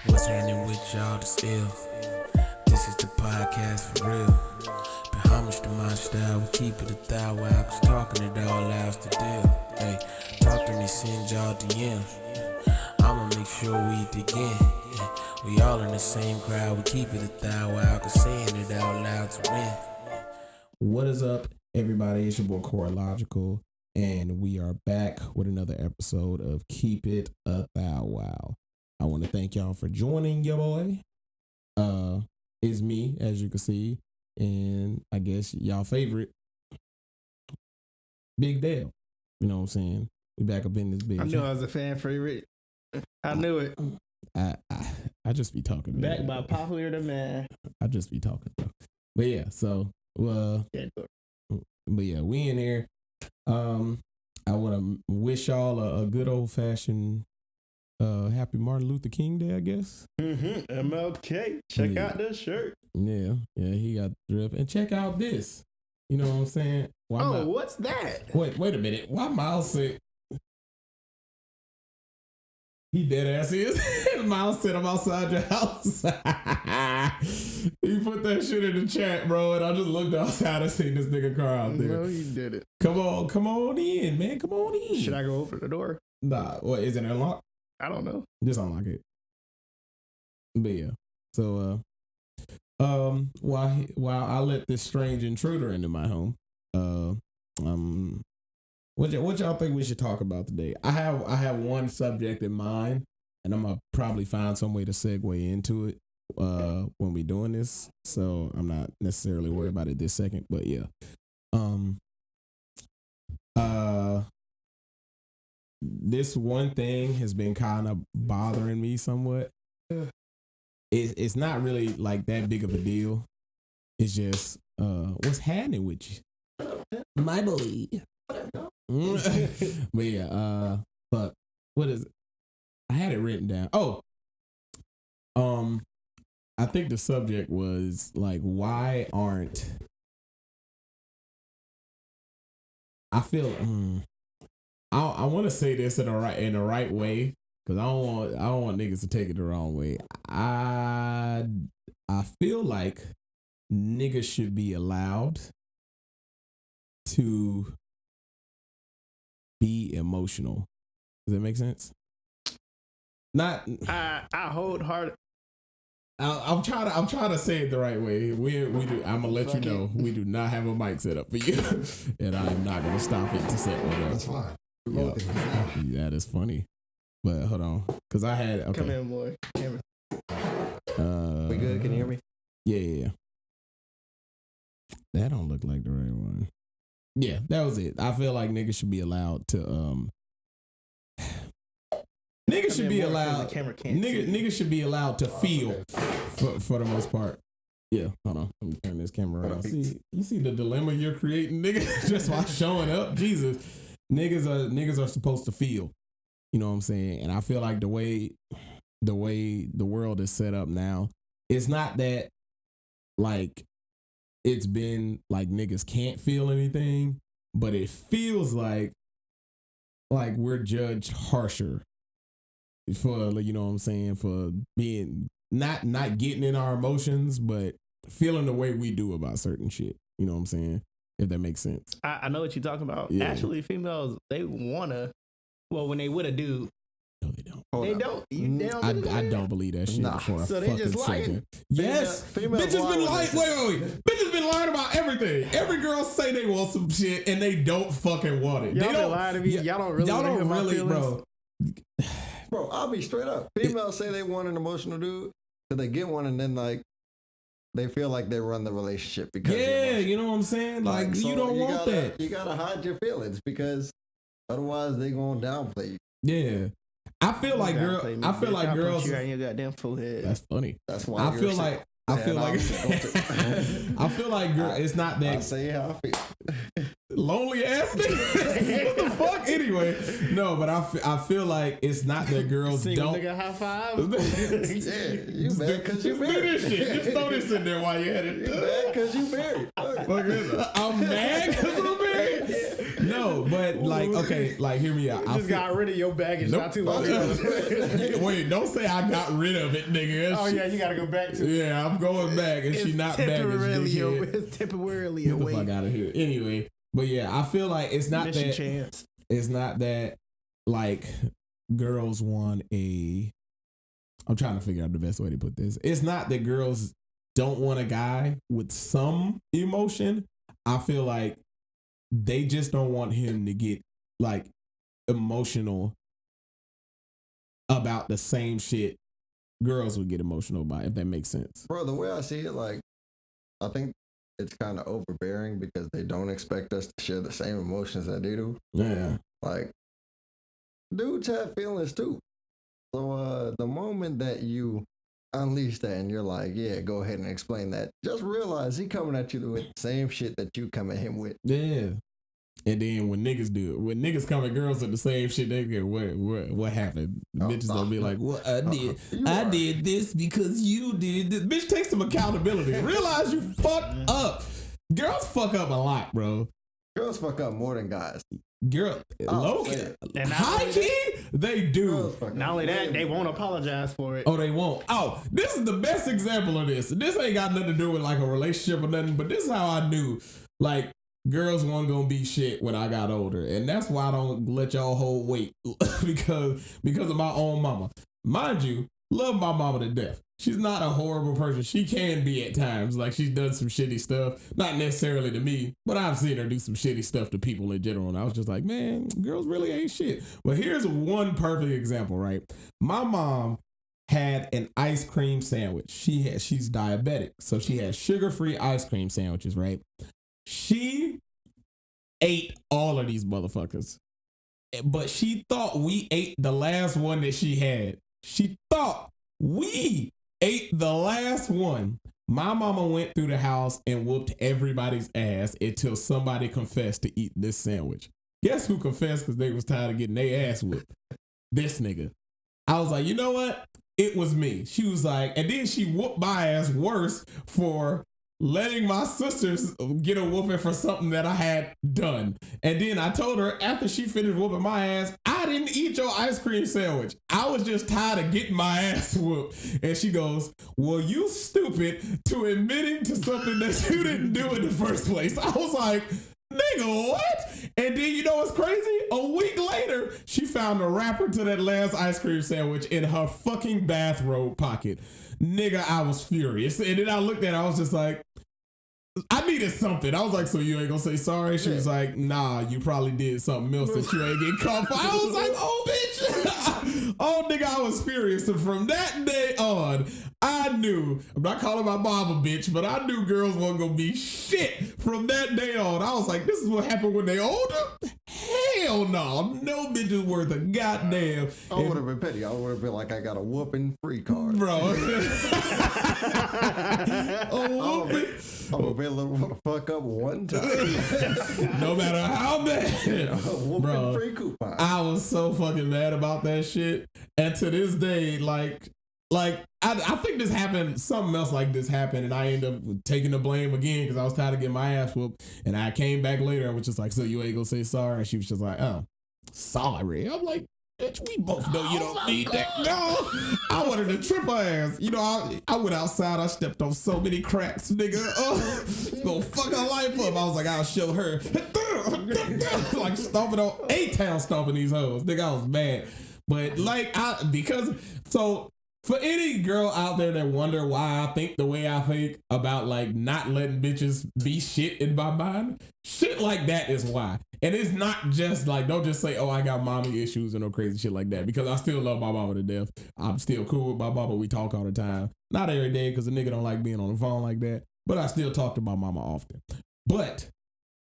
What's happening with y'all to still? This is the podcast for real. Pay homage to my style, we keep it a ThouWow, cause talking it all allows the deal. Hey, talk to me, send y'all DM. I'ma make sure we dig in. We all in the same crowd, we keep it a ThouWow, cause saying it out loud to win. What is up, everybody? It's your boy Corillogical, and we are back with another episode of Keep It a ThouWow. I want to thank y'all for joining your boy. It's me, as you can see, and I guess y'all favorite, Big Dale. You know what I'm saying? We back up in this bitch. I knew I was a fan favorite. I knew it. I just be talking. Back man. by popular demand. I just be talking. Bro. But yeah, so but yeah, we in here. I want to wish y'all a good old fashioned happy Martin Luther King Day, I guess. MLK. Check out this shirt. Yeah, he got the drip. And check out this. You know what I'm saying? What's that? Wait a minute. Why Miles said he dead ass is? Miles said I'm outside your house. He put that shit in the chat, bro, and I just looked outside and seen this nigga car out there. No, he did it. Come on in, man. Come on in. Should I go open the door? Nah, what is it unlocked? I don't know. Just unlock it. But yeah. So while I let this strange intruder into my home, what y'all think we should talk about today? I have one subject in mind, and I'm gonna probably find some way to segue into it when we doing this. So I'm not necessarily worried about it this second, but yeah. This one thing has been kind of bothering me somewhat. It's not really like that big of a deal. It's just what's happening with you, my boy. But yeah, but what is it? I had it written down. I think the subject was like, why aren't I feel I want to say this in the right way, because I don't want niggas to take it the wrong way. I feel like niggas should be allowed to be emotional. Does that make sense? Not. I hold hard. I'm trying to say it the right way. We do. I'm gonna let you know we do not have a mic set up for you, and I'm not gonna stop it to set one up. That's fine. Yeah, that is funny. But hold on, cause I had okay. Come in, boy. We good? Can you hear me? Yeah. That don't look like the right one. Yeah, that was it. I feel like niggas should be allowed to niggas should be allowed. Niggas should be allowed to feel for the most part. Yeah, hold on. Let me turn this camera around. You see the dilemma you're creating, nigga, just by showing up. Jesus, niggas are supposed to feel. You know what I'm saying? And I feel like the way the world is set up now, it's not that like it's been like niggas can't feel anything, but it feels like we're judged harsher for, you know what I'm saying, for being not getting in our emotions, but feeling the way we do about certain shit. You know what I'm saying? If that makes sense. I know what you're talking about. Yeah. Actually, females, they wanna. Well, when they with a dude. No, they don't. They don't. I don't believe that shit for a so fucking they just lying. second. Yes, bitches been lying. Wait. Bitches been lying about everything. Every girl say they want some shit and they don't fucking want it. Y'all they been don't lying to me. Y'all don't really, bro. Bro, I'll be straight up. Females say they want an emotional dude, but they get one and then like they feel like they run the relationship because you know what I'm saying? Like so you don't want that. You gotta hide your feelings because otherwise they gonna downplay you. Yeah. I feel like girls. You got your goddamn forehead. That's funny. That's why I feel like. I feel like girl. It's not that. I say how I feel. Lonely ass nigga. What the fuck? Anyway, no, but I feel like it's not that girls Single don't. Nigga high five. Yeah, you mad because you married. Do this shit. Just throw this in there while you had it. You mad because you married. I'm mad because I'm married. No, but like. like, okay, like, hear me out. You just got rid of your baggage not too long ago. Wait, don't say I got rid of it, nigga. Oh, yeah, you got to go back to it. Yeah, I'm going back, and she not temporarily baggage. It's temporarily Get the away. fuck out of here. Anyway, but yeah, I feel like it's not Mission that. chance. It's not that like girls want a. I'm trying to figure out the best way to put this. It's not that girls don't want a guy with some emotion. I feel like they just don't want him to get like emotional about the same shit girls would get emotional about, if that makes sense. Bro, the way I see it, like, I think it's kind of overbearing because they don't expect us to share the same emotions that they do. Yeah. Like, dudes have feelings too. So the moment that you unleash that and you're like, yeah, go ahead and explain that, just realize he coming at you with the same shit that you come at him with. Yeah. And then when niggas do it, when niggas come at girls with the same shit, they get what happened? Bitches gonna be like, "What I did this because you did this." Bitch, take some accountability. Realize you fucked up. Girls fuck up a lot, bro. Girls fuck up more than guys. Girl, low key, And high key, they do. Not only that, they won't apologize for it. Oh, they won't. Oh, this is the best example of this. This ain't got nothing to do with like a relationship or nothing, but this is how I knew like girls weren't gonna be shit when I got older. And that's why I don't let y'all hold weight because of my own mama. Mind you, love my mama to death. She's not a horrible person. She can be at times. Like, she's done some shitty stuff. Not necessarily to me, but I've seen her do some shitty stuff to people in general. And I was just like, man, girls really ain't shit. But here's one perfect example, right? My mom had an ice cream sandwich. She's diabetic. So she has sugar-free ice cream sandwiches, right? She ate all of these motherfuckers. But she thought we ate the last one that she had. She thought we ate the last one. My mama went through the house and whooped everybody's ass until somebody confessed to eat this sandwich. Guess who confessed because they was tired of getting their ass whooped? This nigga. I was like, you know what? It was me. She was like, and then she whooped my ass worse for letting my sisters get a whooping for something that I had done. And then I told her after she finished whooping my ass, I didn't eat your ice cream sandwich. I was just tired of getting my ass whooped. And she goes, well, you stupid to admitting to something that you didn't do in the first place. I was like, nigga, what? And then you know what's crazy? A week later, she found a wrapper to that last ice cream sandwich in her fucking bathrobe pocket. Nigga, I was furious. And then I looked at her, I was just like, I needed something. I was like, so you ain't gonna say sorry? She was like, nah, you probably did something else that you ain't getting caught for. I was like, oh, bitch. Oh, nigga, I was furious. And from that day on, I knew, I'm not calling my mom a bitch, but I knew girls weren't gonna be shit from that day on. I was like, this is what happened when they older? Hell no. No bitch is worth a goddamn. I would have been petty. I would have been like, I got a whooping free card. Bro. Oh, whooping. I'm gonna be able to fuck up one time. No matter how bad. Bro, free coupon. I was so fucking mad about that shit. And to this day, like I think this happened, something else like this happened, and I ended up taking the blame again because I was tired of getting my ass whooped. And I came back later and was just like, so you ain't gonna say sorry? And she was just like, oh, sorry. I'm like, bitch, we both know you don't need that. No, I wanted to trip her ass. You know, I went outside. I stepped on so many cracks, nigga. Gonna fuck her life up. I was like, I'll show her. Like stomping on A-Town, stomping these hoes. Nigga, I was mad. But like, for any girl out there that wonder why I think the way I think about like not letting bitches be shit in my mind, shit like that is why. And it's not just like, don't just say, oh, I got mommy issues and no crazy shit like that, because I still love my mama to death. I'm still cool with my mama. We talk all the time. Not every day because a nigga don't like being on the phone like that, but I still talk to my mama often. But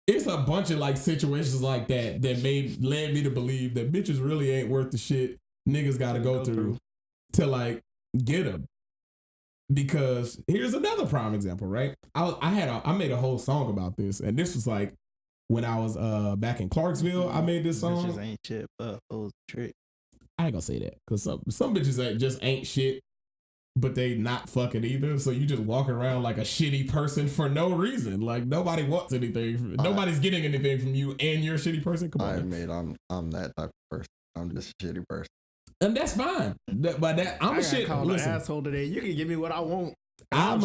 it's a bunch of like situations like that that led me to believe that bitches really ain't worth the shit niggas got to go through to like get them. Because here's another prime example, right? I made a whole song about this, and this was like when I was back in Clarksville. I made this song. Bitches ain't shit, but hoes trick. I ain't gonna say that because some bitches just ain't shit, but they not fucking either. So you just walk around like a shitty person for no reason. Like nobody wants anything. Nobody's getting anything from you, and you're a shitty person. Come on. I admit I'm that type of person. I'm just a shitty person. And that's fine. I'm a shit. Listen, asshole today. You can give me what I want. I'm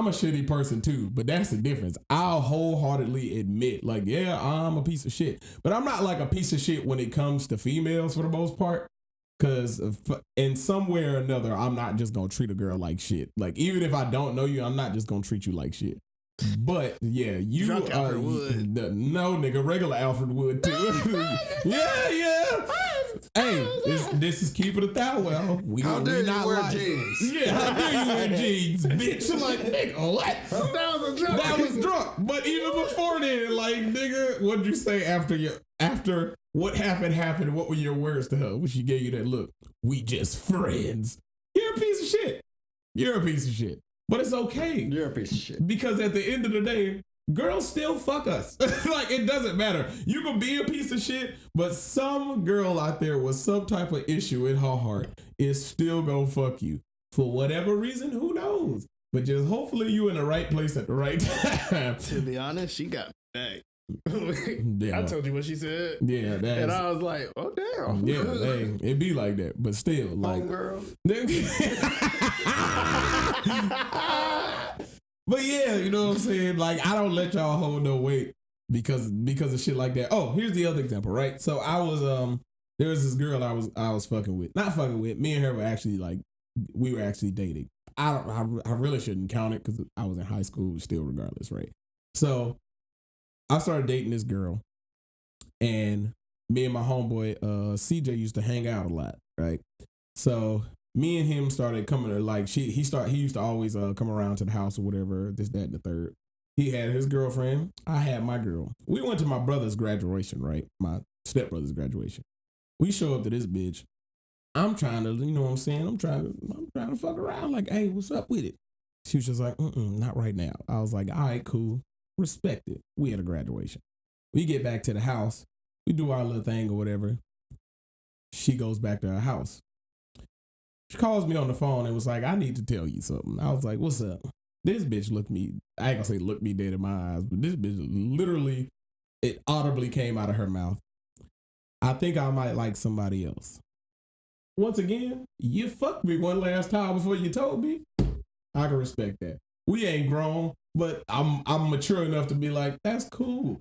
a shitty person too, but that's the difference. I'll wholeheartedly admit, like, yeah, I'm a piece of shit, but I'm not like a piece of shit when it comes to females for the most part. Cause in some way or another, I'm not just gonna treat a girl like shit. Like even if I don't know you, I'm not just gonna treat you like shit. But yeah, you Drunk Alfred Wood. No, nigga, regular Alfred Wood too. yeah. Hey, this is keep it a ThouWow. We how dare not you wear like jeans? Yeah, how dare you wear jeans, bitch? Like nigga, what? That was drunk. But even before then, like nigga, what'd you say after what happened? What were your words to her when she gave you that look? We just friends. You're a piece of shit. You're a piece of shit. But it's okay. You're a piece of shit. Because at the end of the day, girls still fuck us. Like, it doesn't matter. You can be a piece of shit, but some girl out there with some type of issue in her heart is still gonna fuck you. For whatever reason, who knows? But just hopefully you in the right place at the right time. To be honest, she got back. Yeah. I told you what she said. Yeah, that's... And I was like, oh, damn. Yeah, hey, it be like that. But still, like... girl. But yeah, you know what I'm saying? Like, I don't let y'all hold no weight because of shit like that. Oh, here's the other example, right? So I was there was this girl I was fucking with. Not fucking with. Me and her were actually like we were actually dating. I really shouldn't count it because I was in high school still regardless, right? So I started dating this girl, and me and my homeboy CJ used to hang out a lot, right? So me and him started coming to like he used to always come around to the house or whatever, this, that, and the third. He had his girlfriend. I had my girl. We went to my brother's graduation, right? My stepbrother's graduation. We show up to this bitch. I'm trying to, you know what I'm saying? I'm trying to fuck around. Like, hey, what's up with it? She was just like, not right now. I was like, all right, cool. Respect it. We had a graduation. We get back to the house. We do our little thing or whatever. She goes back to her house. She calls me on the phone and was like, I need to tell you something. I was like, what's up? This bitch looked me, I ain't gonna say looked me dead in my eyes, but this bitch literally, it audibly came out of her mouth. I think I might like somebody else. Once again, you fucked me one last time before you told me. I can respect that. We ain't grown, but I'm mature enough to be like, that's cool.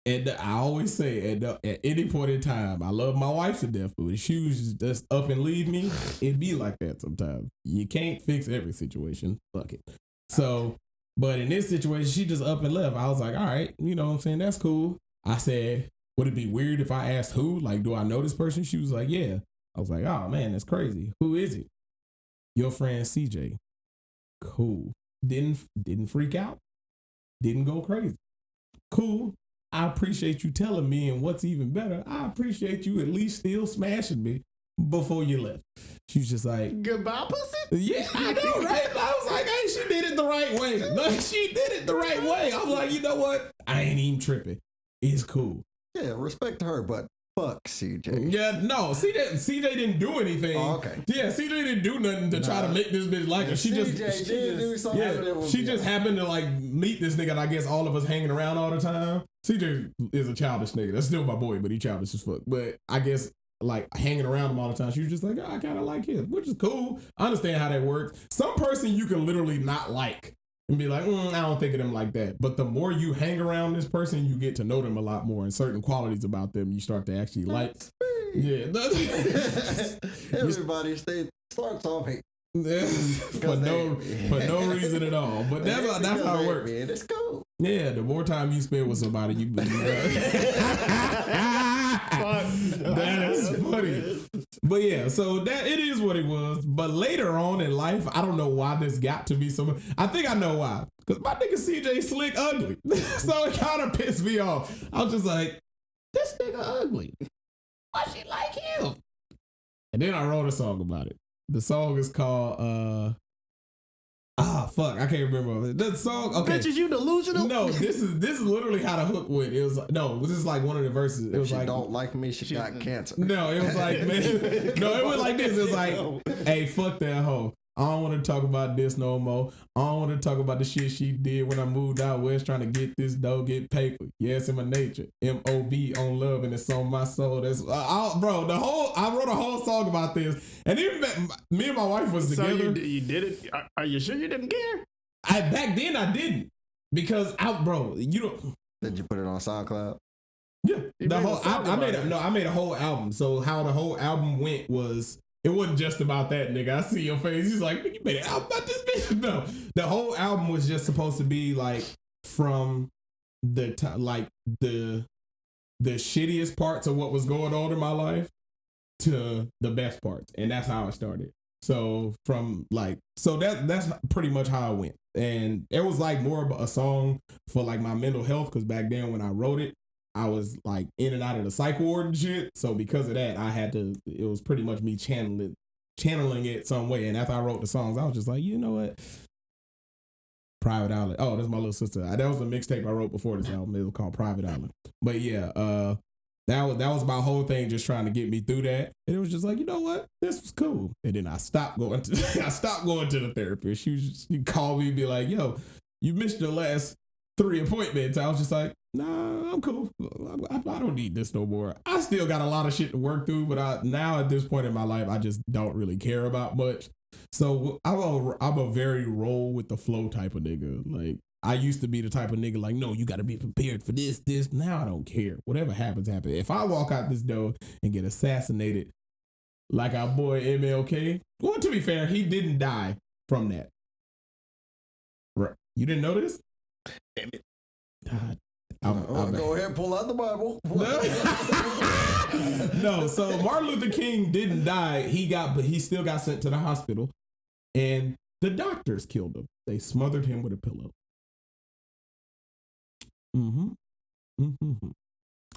And I always say at any point in time, I love my wife to death, but if she was just up and leave me, it'd be like that sometimes. You can't fix every situation. Fuck it. So, but in this situation, she just up and left. I was like, all right, you know what I'm saying? That's cool. I said, would it be weird if I asked who? Like, do I know this person? She was like, yeah. I was like, oh man, that's crazy. Who is it? Your friend CJ. Cool. Didn't freak out. Didn't go crazy. Cool. I appreciate you telling me, and what's even better, I appreciate you at least still smashing me before you left. She was just like, goodbye, pussy? Yeah, I know, right? I was like, hey, she did it the right way. Like, she did it the right way. I'm like, you know what? I ain't even tripping. It's cool. Yeah, respect her, but fuck CJ. Yeah, no, CJ didn't do anything. Oh, okay. Yeah, CJ didn't do nothing to try to make this bitch like her. She just happened to like meet this nigga, and I guess all of us hanging around all the time. CJ is a childish nigga. That's still my boy, but he childish as fuck. But I guess like hanging around him all the time, she was just like, oh, I kind of like him, which is cool. I understand how that works. Some person you can literally not like and be like, I don't think of them like that. But the more you hang around this person, you get to know them a lot more, and certain qualities about them you start to actually like. Yeah. Everybody starts off hate. for no reason at all. But that's how it works. Man, it's cool. Yeah, the more time you spend with somebody, you that is funny. But yeah, so that it is what it was. But later on in life, I don't know why this got to be so. I think I know why. Because my nigga CJ slick ugly. So it kind of pissed me off. I was just like, this nigga ugly. Why she like him? And then I wrote a song about it. The song is called fuck? I can't remember that song. Okay, Bitches, you delusional. no, this is literally how the hook went. It was this is like one of the verses. It was She like, don't like me. She got cancer. no, it was like, man, no, it went like this. It was like, hey, fuck that hoe. I don't want to talk about this no more. I don't want to talk about the shit she did when I moved out west trying to get this dough, get paper. Yeah, it's in my nature. M.O.B. on love and it's on my soul. That's bro. I wrote a whole song about this, and even me and my wife was together. So you did it? Are you sure you didn't care? Back then I didn't because you don't. Did you put it on SoundCloud? Yeah, I made a whole album. So how the whole album went was. It wasn't just about that, nigga. I see your face. He's like, you made an album about this bitch? No. The whole album was just supposed to be like from the shittiest parts of what was going on in my life to the best parts. And that's how it started. So that's pretty much how it went. And it was like more of a song for like my mental health, because back then when I wrote it, I was like in and out of the psych ward and shit. So because of that, it was pretty much me channeling it some way. And after I wrote the songs, I was just like, you know what? Private Island. Oh, that's my little sister. That was a mixtape I wrote before this album. It was called Private Island. But yeah, that was my whole thing, just trying to get me through that. And it was just like, you know what? This was cool. And then I stopped going to the therapist. She called me and be like, yo, you missed your last 3 appointments. I was just like, nah, I'm cool. I don't need this no more. I still got a lot of shit to work through, but now at this point in my life, I just don't really care about much. So I'm a very roll with the flow type of nigga. Like, I used to be the type of nigga like, no, you got to be prepared for this. Now I don't care. Whatever happens, happens. If I walk out this door and get assassinated like our boy MLK, well, to be fair, he didn't die from that. Right. You didn't know this? Damn it. Go ahead, pull out the Bible. No, so Martin Luther King didn't die. But he still got sent to the hospital, and the doctors killed him. They smothered him with a pillow.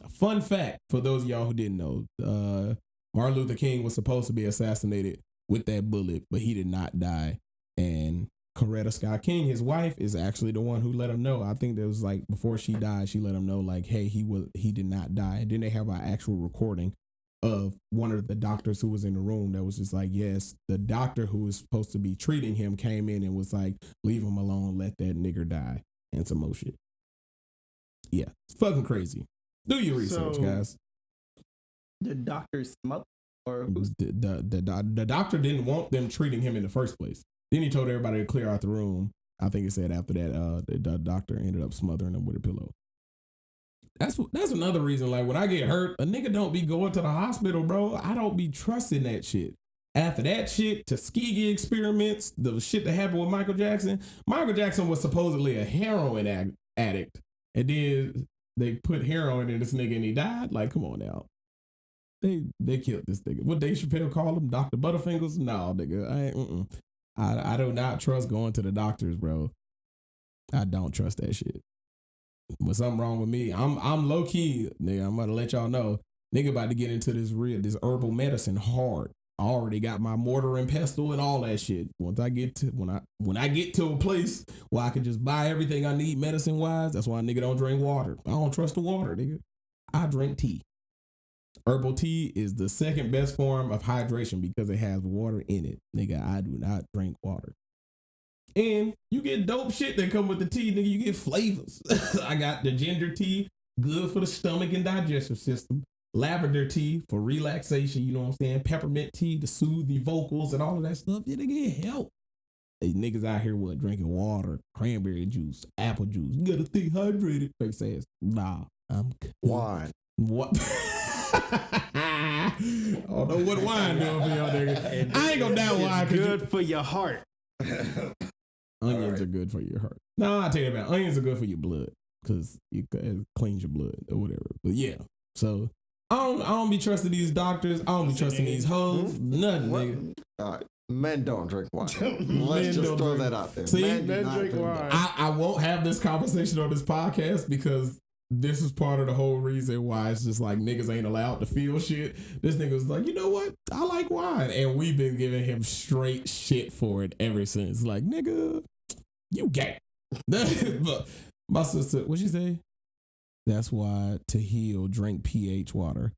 Fun fact for those of y'all who didn't know, Martin Luther King was supposed to be assassinated with that bullet, but he did not die. And Coretta Scott King, his wife, is actually the one who let him know. I think that was like before she died, she let him know like, hey, he did not die. And then they have an actual recording of one of the doctors who was in the room that was just like, yes, the doctor who was supposed to be treating him came in and was like, leave him alone, let that nigger die, and some more shit. Yeah, it's fucking crazy. Do your research, guys. The doctor smoked, or the doctor didn't want them treating him in the first place. Then he told everybody to clear out the room. I think it said after that, the doctor ended up smothering him with a pillow. That's another reason. Like when I get hurt, a nigga don't be going to the hospital, bro. I don't be trusting that shit. After that shit, Tuskegee experiments, the shit that happened with Michael Jackson. Michael Jackson was supposedly a heroin addict, and then they put heroin in this nigga and he died. Like, come on now. They killed this nigga. What Dave Chappelle call him? Dr. Butterfingers? No, nigga. I do not trust going to the doctors, bro. I don't trust that shit. When something wrong with me, I'm low key, nigga. I'm gonna let y'all know, nigga, about to get into this herbal medicine hard. I already got my mortar and pestle and all that shit. Once I get to when I get to a place where I can just buy everything I need medicine wise, that's why a nigga don't drink water. I don't trust the water, nigga. I drink tea. Herbal tea is the second best form of hydration because it has water in it. Nigga, I do not drink water. And you get dope shit that come with the tea, nigga. You get flavors. I got the ginger tea, good for the stomach and digestive system. Lavender tea for relaxation, you know what I'm saying? Peppermint tea to soothe your vocals and all of that stuff. Yeah, they get help. Hey, niggas out here drinking water, cranberry juice, apple juice. You gotta stay hydrated. Face ass. Nah, I'm wine. What? I don't know what wine doing for y'all niggas. I ain't gonna doubt wine. Good for your heart. Onions are good for your heart. No, I'll tell you about onions are good for your blood because it cleans your blood or whatever. But yeah, so I don't be trusting these doctors. I don't be trusting these hoes. Nothing, nigga. All right. Men don't drink wine. Let's just throw that out there. See, men drink wine. I won't have this conversation on this podcast because this is part of the whole reason why it's just like niggas ain't allowed to feel shit. This nigga was like, you know what? I like wine. And we've been giving him straight shit for it ever since. Like, nigga, You gay. But my sister, what'd she say? That's why to heal, drink pH water.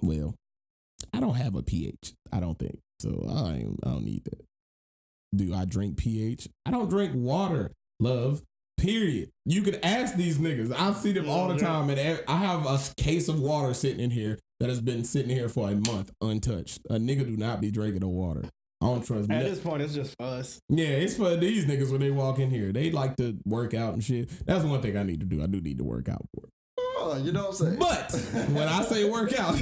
Well, I don't have a pH, I don't think. So I don't need that. Do I drink pH? I don't drink water, love. Period. You could ask these niggas. I see them all the time, and I have a case of water sitting in here that has been sitting here for a month untouched. A nigga do not be drinking no water. I don't trust. At this point, it's just for us. Yeah, it's for these niggas when they walk in here. They like to work out and shit. That's one thing I need to do. I do need to work out for it. Oh, you don't say. But when I say work out,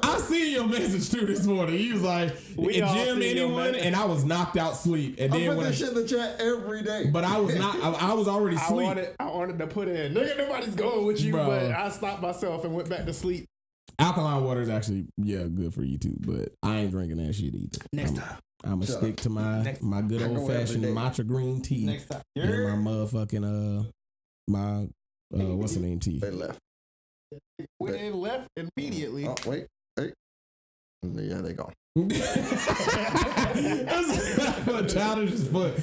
I see your message too this morning. You was like, gym anyone? And I was knocked out sleep. And then I put this shit in the chat every day. But I was not. I was already asleep. I wanted to put in, nigga, nobody's going with you, Bro. but I stopped myself and went back to sleep. Alkaline water is actually good for you too, but I ain't drinking that shit either. Next time. I'm gonna stick to my good old fashioned matcha green tea. Next time. And my motherfucking what's the name tea? They left. When they left immediately. Oh, wait. Yeah, they gone. That's childish as fuck.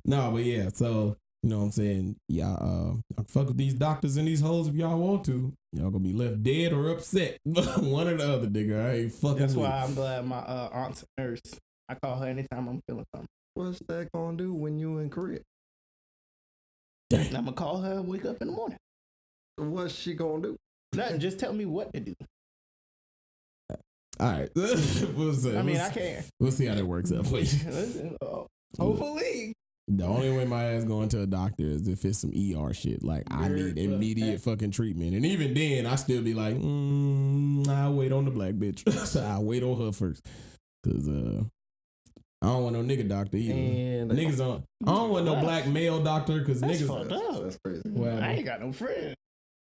No, but yeah, so you know what I'm saying? Y'all fuck with these doctors and these hoes if y'all want to. Y'all gonna be left dead or upset. One or the other, nigga. I ain't fucking That's with why it. I'm glad my aunt's a nurse. I call her anytime I'm feeling something. What's that gonna do when you in Korea? Dang. I'm gonna call her and wake up in the morning. What's she gonna do? Nothing, just tell me what to do. All right. We'll see. I mean, I can't. We'll see how that works out for you. Listen, hopefully. The only way my ass going to a doctor is if it's some ER shit. Like, I need immediate fucking treatment. And even then, I still be like, I'll wait on the black bitch. So I'll wait on her first. Because I don't want no nigga doctor either. And Niggas don't. I don't want no black male doctor because That's niggas. fucked up. That's crazy. Well, I ain't got no friends.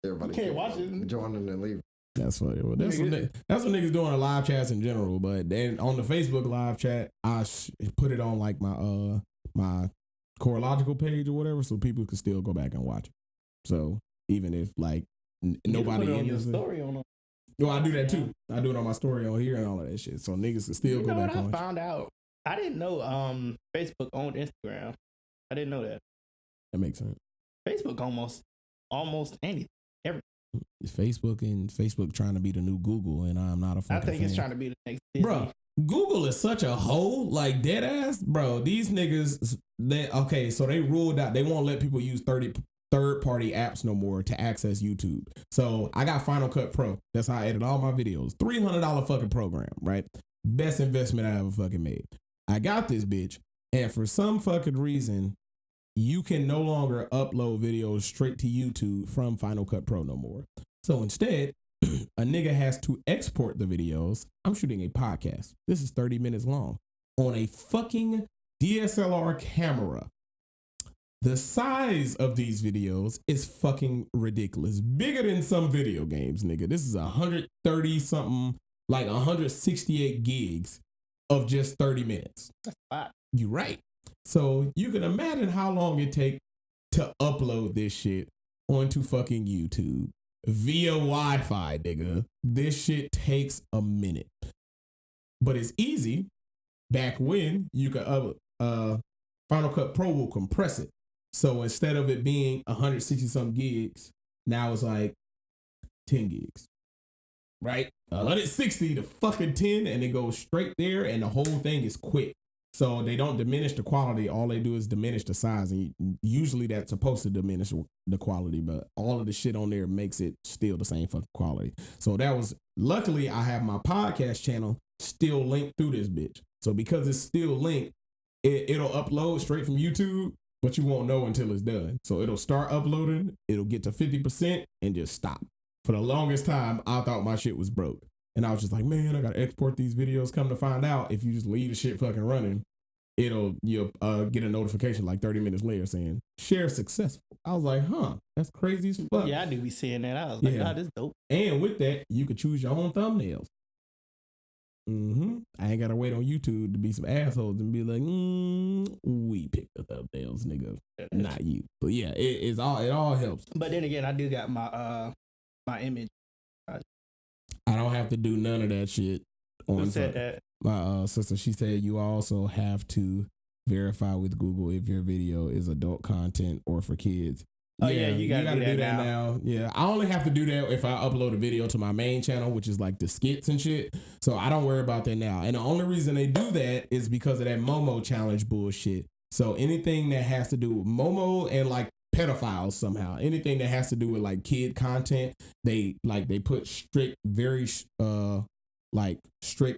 Everybody You can't watch it. joining and leaving. That's funny. Well, that's what niggas doing on live chats in general. But then on the Facebook live chat, I put it on like my my Corillogical page or whatever, so people can still go back and watch it. So even if like nobody put it on in your this, story on. well, I do that too. I do it on my story on here and all of that shit. So niggas can still go back what and I watch. found out. I didn't know Facebook owned Instagram. I didn't know that. That makes sense. Facebook almost anything. It's Facebook trying to be the new Google, and I'm not a fucking I think fan. it's trying to be the next Disney. Bro, Google is such a hole, like dead ass. Bro, these niggas, so they ruled out, they won't let people use third-party apps no more to access YouTube. So I got Final Cut Pro. That's how I edit all my videos. $300 fucking program, right? Best investment I ever fucking made. I got this bitch, and for some fucking reason, you can no longer upload videos straight to YouTube from Final Cut Pro no more. So instead, a nigga has to export the videos. I'm shooting a podcast. This is 30 minutes long on a fucking DSLR camera. The size of these videos is fucking ridiculous. Bigger than some video games, nigga. This is 130 something, like 168 gigs of just 30 minutes. That's a lot. You right. So you can imagine how long it take to upload this shit onto fucking YouTube via Wi-Fi, nigga. This shit takes a minute, but it's easy. Back when you could Final Cut Pro will compress it. So instead of it being 160 some gigs, now it's like 10 gigs, right? 160 to fucking 10, and it goes straight there, and the whole thing is quick. So they don't diminish the quality. All they do is diminish the size. And usually that's supposed to diminish the quality, but all of the shit on there makes it still the same fucking quality. So that was, luckily I have my podcast channel still linked through this bitch. So because it's still linked, it'll upload straight from YouTube, but you won't know until it's done. So it'll start uploading, it'll get to 50% and just stop. For the longest time, I thought my shit was broke. And I was just like, man, I gotta export these videos. Come to find out, if you just leave the shit fucking running, you'll get a notification like 30 minutes later saying, share successful. I was like, huh, that's crazy as fuck. Yeah, I do be seeing that. I was like, oh, this dope. And with that, you could choose your own thumbnails. I ain't gotta wait on YouTube to be some assholes and be like, we picked the thumbnails, nigga, not you. But yeah, it all helps. But then again, I do got my my image. I don't have to do none of that shit. Who said that? My sister, she said you also have to verify with Google if your video is adult content or for kids. Oh yeah, you gotta do that now. Yeah, I only have to do that if I upload a video to my main channel, which is like the skits and shit. So I don't worry about that now. And the only reason they do that is because of that Momo challenge bullshit. So anything that has to do with Momo and like pedophiles somehow, anything that has to do with like kid content, they put strict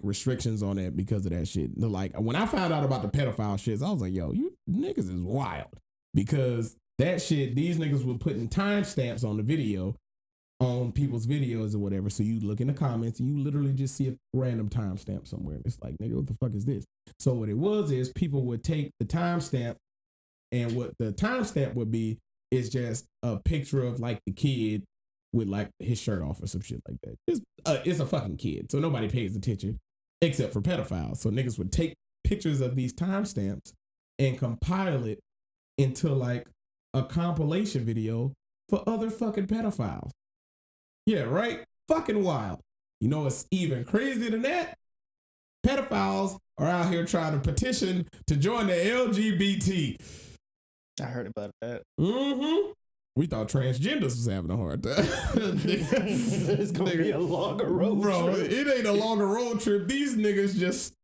restrictions on that because of that shit. Like when I found out about the pedophile shits, I was like, yo, you niggas is wild, because that shit, these niggas were putting timestamps on the video, on people's videos or whatever. So you look in the comments and you literally just see a random timestamp somewhere. And it's like, nigga, what the fuck is this? So what it was is people would take the timestamp, and what the timestamp would be is just a picture of like the kid with like his shirt off or some shit like that. It's a fucking kid. So nobody pays attention except for pedophiles. So niggas would take pictures of these timestamps and compile it into like a compilation video for other fucking pedophiles. Yeah, right? Fucking wild. You know what's even crazier than that? Pedophiles are out here trying to petition to join the LGBT. I heard about that. Mm-hmm. We thought transgenders was having a hard time. It's gonna be a longer road trip. It ain't a longer road trip. These niggas just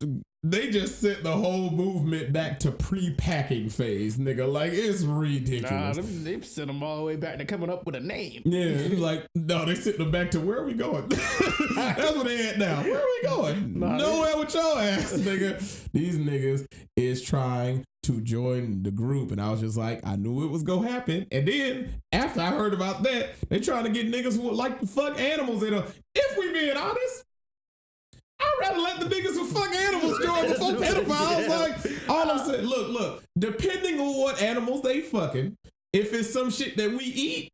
sent the whole movement back to pre-packing phase, nigga. Like, it's ridiculous. Nah, they sent them all the way back to coming up with a name. Yeah, like, no, they sent them back to where are we going? That's what they at now. Where are we going? Nowhere with your ass, nigga. These niggas is trying to join the group, and I was just like, I knew it was gonna happen. And then after I heard about that, they trying to get niggas who would like to fuck animals in a. If we being honest, I'd rather let the niggas who fuck animals join before pedophiles. Like, all I'm saying, look, depending on what animals they fucking, if it's some shit that we eat,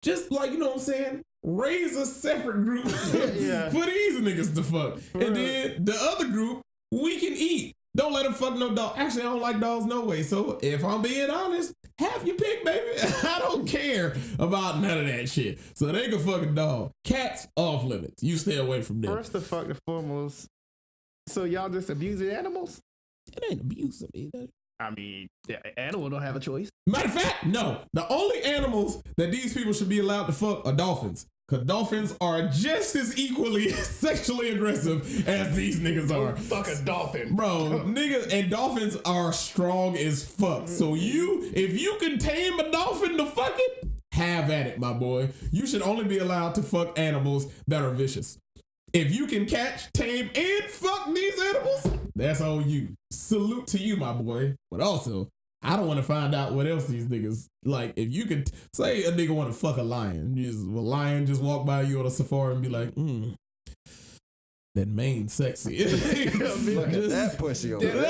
just like, you know what I'm saying, raise a separate group for these niggas to fuck. And then the other group, we can eat. Don't let them fuck no dog. Actually, I don't like dogs no way. So if I'm being honest, have your pick, baby. I don't care about none of that shit. So they can fuck a dog. Cats, off limits. You stay away from them. First and foremost, so y'all just abusing animals? It ain't abusive either. I mean, the animal don't have a choice. Matter of fact, no. The only animals that these people should be allowed to fuck are dolphins. Because dolphins are just as equally sexually aggressive as these niggas are. Fuck a dolphin. Bro, niggas and dolphins are strong as fuck. So if you can tame a dolphin to fuck it, have at it, my boy. You should only be allowed to fuck animals that are vicious. If you can catch, tame, and fuck these animals, that's on you. Salute to you, my boy. But also, I don't want to find out what else these niggas, like, if you could say a nigga want to fuck a lion, a lion just walk by you on a safari and be like, that mane sexy. Look at that pussy over there.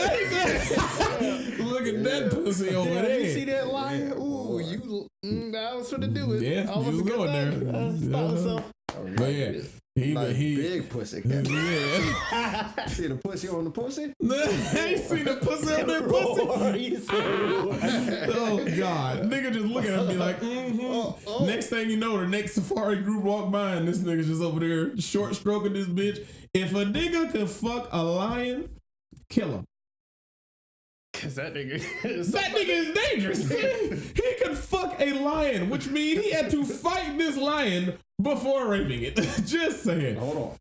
Look at that pussy over there. You see that lion? Ooh, I was trying to do it. Yeah, you was going there. But yeah. He big pussy. Yeah. See the pussy on the pussy? I ain't seen the pussy on that pussy. Oh God. Nigga just look at him and be like, Next thing you know, the next safari group walk by and this nigga just over there short stroking this bitch. If a nigga can fuck a lion, kill him. Cause that nigga is dangerous. He could fuck a lion, which means he had to fight this lion before raping it. Just saying. Hold on.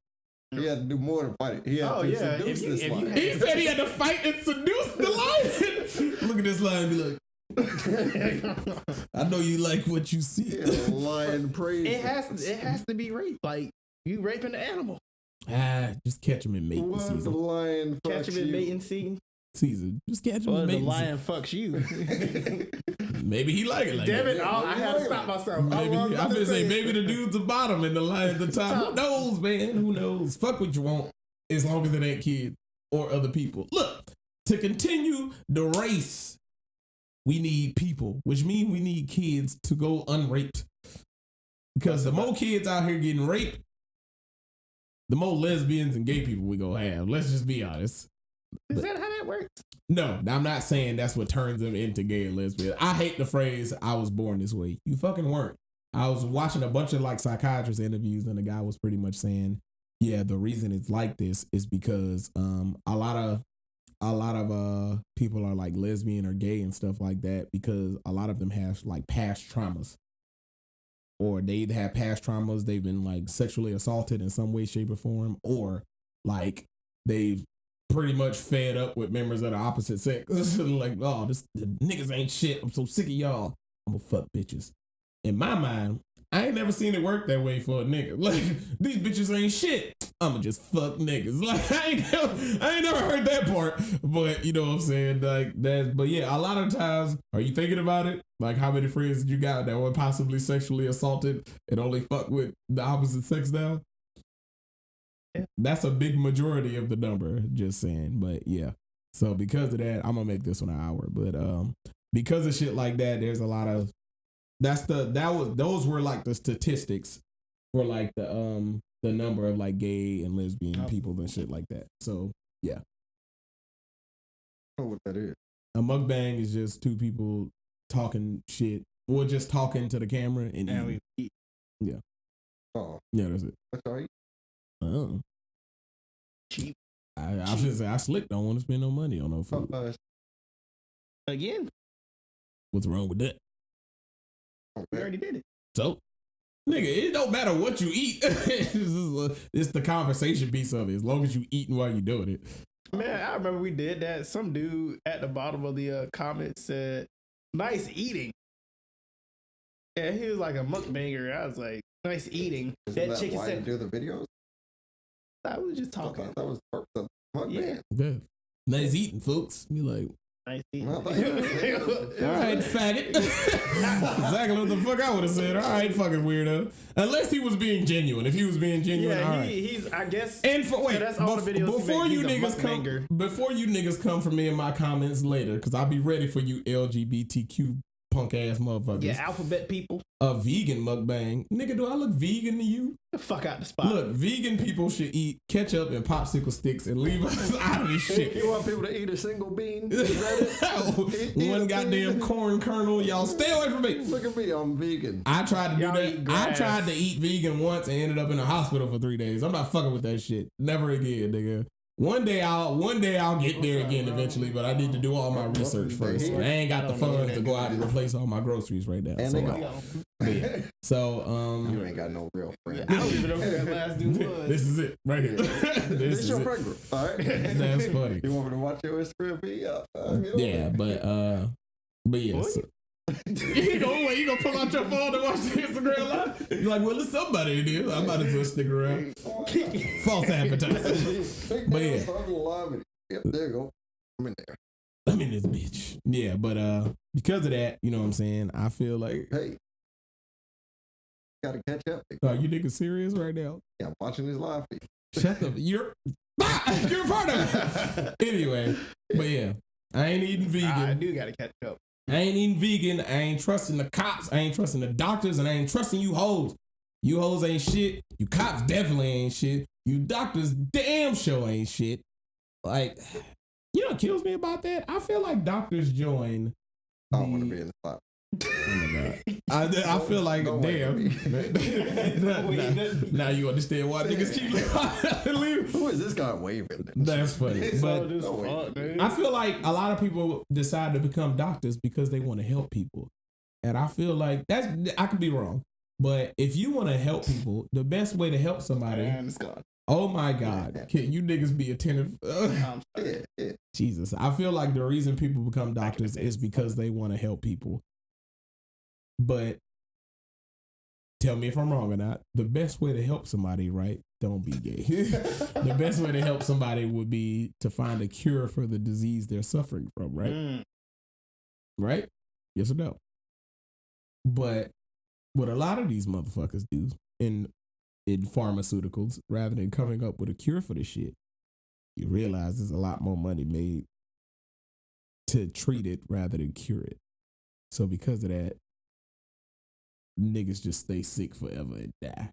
He had to do more than fight it. He had to seduce this lion. He said he had to fight and seduce the lion. Look at this lion and be like, I know you like what you see. Yeah, lion praise. It has to be rape. Like, you raping the animal. Just catch him in mating season. The lion catch him in mating season. Just catch him in mating season. The lion fucks you. Maybe he like it like Damn that. it, I had to stop myself. Maybe, I'm gonna say maybe the dude's the bottom and the lion's the top. Who knows, man? Who knows? Fuck what you want, as long as it ain't kids or other people. Look, to continue the race, we need people, which means we need kids to go unraped. Because the more kids out here getting raped, the more lesbians and gay people we gonna have. Let's just be honest. Is that how that works? No, I'm not saying that's what turns them into gay and lesbian. I hate the phrase, I was born this way. You fucking weren't. I was watching a bunch of like psychiatrist interviews and the guy was pretty much saying, yeah, the reason it's like this is because a lot of a lot of people are like lesbian or gay and stuff like that because a lot of them have like past traumas. Or they have past traumas, they've been like sexually assaulted in some way, shape, or form, or like they've pretty much fed up with members of the opposite sex. Like, oh, the niggas ain't shit. I'm so sick of y'all. I'm gonna fuck bitches. In my mind, I ain't never seen it work that way for a nigga. Like, these bitches ain't shit. I'ma just fuck niggas. Like, I ain't never heard that part. But you know what I'm saying? Like that. But yeah, a lot of times, are you thinking about it? Like, how many friends you got that were possibly sexually assaulted and only fuck with the opposite sex now? Yeah. That's a big majority of the number. Just saying. But yeah. So because of that, I'm gonna make this one an hour. But because of shit like that, there's a lot of those were like the statistics for like the number of like gay and lesbian people and shit like that. So yeah. I don't know what that is. A mukbang is just two people talking shit or just talking to the camera and we eat. Yeah. Oh. Yeah, that's it. That's all right. Oh. Cheap. I should say I slick don't want to spend no money on no food. Again. What's wrong with that? We already did it. So, nigga, it don't matter what you eat. It's the conversation piece of it. As long as you eating while you doing it. Man, I remember we did that. Some dude at the bottom of the comment said, "Nice eating." And he was like a mukbanger. I was like, "Nice eating." Isn't that chicken why said, you do the videos? I was just talking. That was the purpose of mukbang. Yeah. Nice eating, folks. Be like, nice eating. all right, faggot. Exactly what the fuck I would have said. All right, fucking weirdo. Unless he was being genuine. If he was being genuine, all right. He's, I guess. And for wait, that's all the videos before you niggas come for me in my comments later, because I'll be ready for you LGBTQ punk ass motherfuckers. Yeah, alphabet people. A vegan mukbang, nigga. Do I look vegan to you? The fuck out the spot. Look, vegan people should eat ketchup and popsicle sticks and leave us out of this shit. You want people to eat a single bean? One goddamn corn kernel. Y'all stay away from me. Look at me, I'm vegan. I tried to do that. I tried to eat vegan once and ended up in a hospital for 3 days. I'm not fucking with that shit. Never again, nigga. One day I'll get there again eventually, but I need to do all my research first. I ain't got the funds to go out and replace all my groceries right now. And you ain't got no real friends. I don't even know who that last dude was. This is it right here. This is your friend group. All right. That's funny. You want me to watch your Instagram video? Yeah, but yeah. So, you gonna pull out your phone and watch the Instagram live? You're like, well, it's somebody in here. I might as well stick around. False advertising. But yeah. Yep, there you go. I'm in there. I'm in this bitch. Yeah, but because of that, you know what I'm saying? I feel like, hey, gotta catch up. Are you niggas serious right now? Yeah, I'm watching this live feed. Shut up. You're a part of it. Anyway, but yeah, I ain't eating vegan. I do gotta catch up. I ain't eating vegan. I ain't trusting the cops. I ain't trusting the doctors, and I ain't trusting you hoes. You hoes ain't shit. You cops definitely ain't shit. You doctors damn sure ain't shit. Like, you know what kills me about that? I feel like doctors join. I don't want to be in the spot. Oh my God. I feel like, damn. Now you understand why niggas keep leaving. Who is this guy waving? That's funny. But I feel like a lot of people decide to become doctors because they want to help people. And I feel like I could be wrong. But if you want to help people, the best way to help somebody. Oh my God. Can you niggas be attentive? Yeah. Jesus. I feel like the reason people become doctors is because they want to help people. But tell me if I'm wrong or not. The best way to help somebody, right? Don't be gay. The best way to help somebody would be to find a cure for the disease they're suffering from, right? Right? Yes or no? But what a lot of these motherfuckers do in pharmaceuticals, rather than coming up with a cure for this shit, you realize there's a lot more money made to treat it rather than cure it. So because of that, niggas just stay sick forever and die.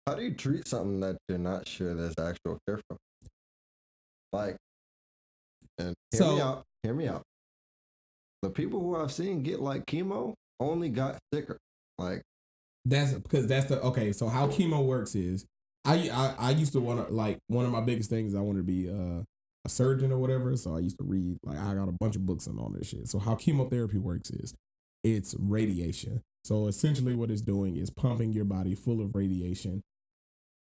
How do you treat something that you're not sure there's actual cure for? Like, and hear me out. The people who I've seen get like chemo only got sicker. Like, that's because okay. So how chemo works is, I used to want to, like, one of my biggest things, I wanted to be a a surgeon or whatever. So I used to read, like, I got a bunch of books on all this shit. So how chemotherapy works is it's radiation. So essentially what it's doing is pumping your body full of radiation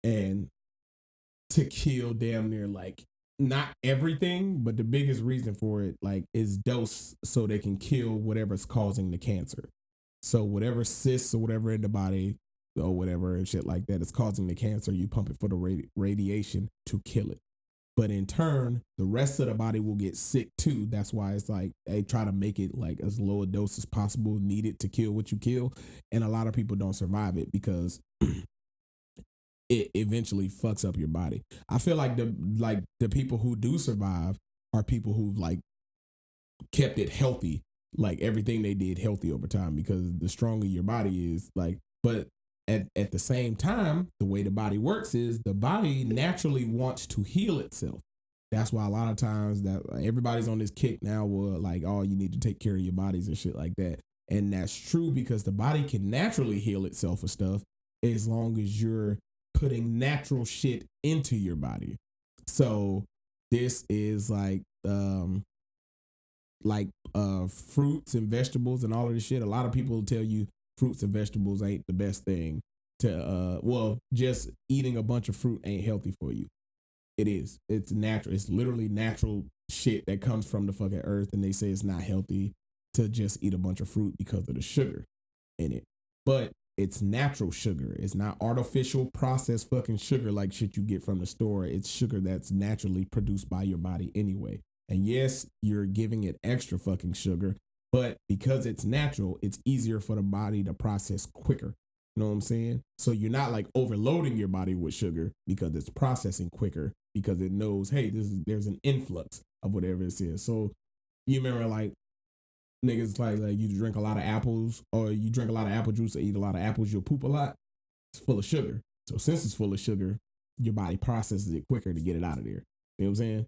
and to kill damn near like not everything, but the biggest reason for it like is dose so they can kill whatever's causing the cancer. So whatever cysts or whatever in the body or whatever and shit like that is causing the cancer, you pump it for the radiation to kill it. But in turn, the rest of the body will get sick too. That's why it's like they try to make it like as low a dose as possible needed to kill what you kill. And a lot of people don't survive it because it eventually fucks up your body. I feel like the people who do survive are people who like kept it healthy, like everything they did healthy over time, because the stronger your body is, like, but at the same time, the way the body works is the body naturally wants to heal itself. That's why a lot of times that everybody's on this kick now where like, oh, you need to take care of your bodies and shit like that. And that's true because the body can naturally heal itself for stuff as long as you're putting natural shit into your body. So this is like fruits and vegetables and all of this shit. A lot of people tell you fruits and vegetables ain't the best thing to just eating a bunch of fruit ain't healthy for you. It is. It's natural. It's literally natural shit that comes from the fucking earth, and they say it's not healthy to just eat a bunch of fruit because of the sugar in it. But it's natural sugar. It's not artificial processed fucking sugar like shit you get from the store. It's sugar that's naturally produced by your body anyway. And yes, you're giving it extra fucking sugar, but because it's natural, it's easier for the body to process quicker. You know what I'm saying? So you're not like overloading your body with sugar because it's processing quicker because it knows, hey, there's an influx of whatever it is. So you remember like niggas like you drink a lot of apples or you drink a lot of apple juice or eat a lot of apples, you'll poop a lot. It's full of sugar. So since it's full of sugar, your body processes it quicker to get it out of there. You know what I'm saying?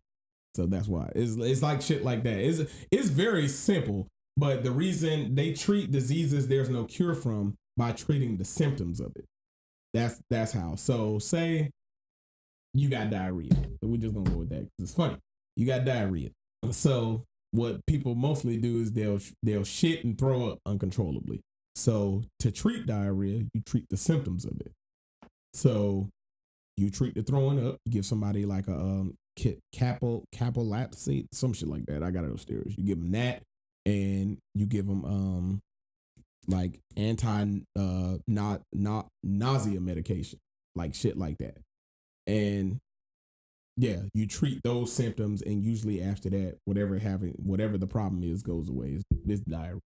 So that's why it's like shit like that. It's very simple, but the reason they treat diseases there's no cure from by treating the symptoms of it. That's how. So say you got diarrhea. So we're just gonna go with that because it's funny. You got diarrhea. So what people mostly do is they'll shit and throw up uncontrollably. So to treat diarrhea, you treat the symptoms of it. So you treat the throwing up. You give somebody like a caprolactate, some shit like that. I got it upstairs. You give them that, and you give them like nausea medication, like shit like that. And yeah, you treat those symptoms, and usually after that, whatever the problem is goes away. This diarrhea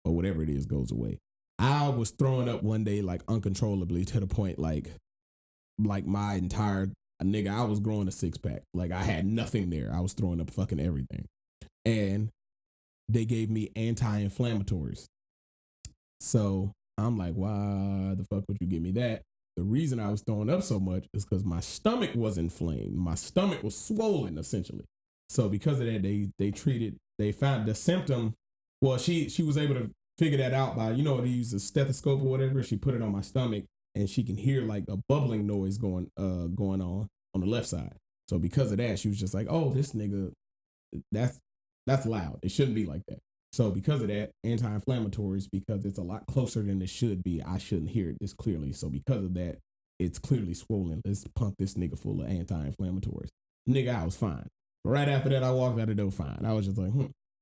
or whatever it is goes away. I was throwing up one day like uncontrollably to the point like my entire nigga, I was growing a 6-pack. Like I had nothing there. I was throwing up fucking everything. And they gave me anti-inflammatories. So I'm like, why the fuck would you give me that? The reason I was throwing up so much is because my stomach was inflamed. My stomach was swollen essentially. So because of that, they found the symptom. Well, she was able to figure that out by, they use a stethoscope or whatever. She put it on my stomach and she can hear like a bubbling noise going on the left side. So because of that, she was just like, oh, this nigga, that's loud. It shouldn't be like that. So because of that, anti-inflammatories, because it's a lot closer than it should be, I shouldn't hear it this clearly. So because of that, it's clearly swollen. Let's pump this nigga full of anti-inflammatories. Nigga, I was fine. But right after that, I walked out the door fine. I was just like,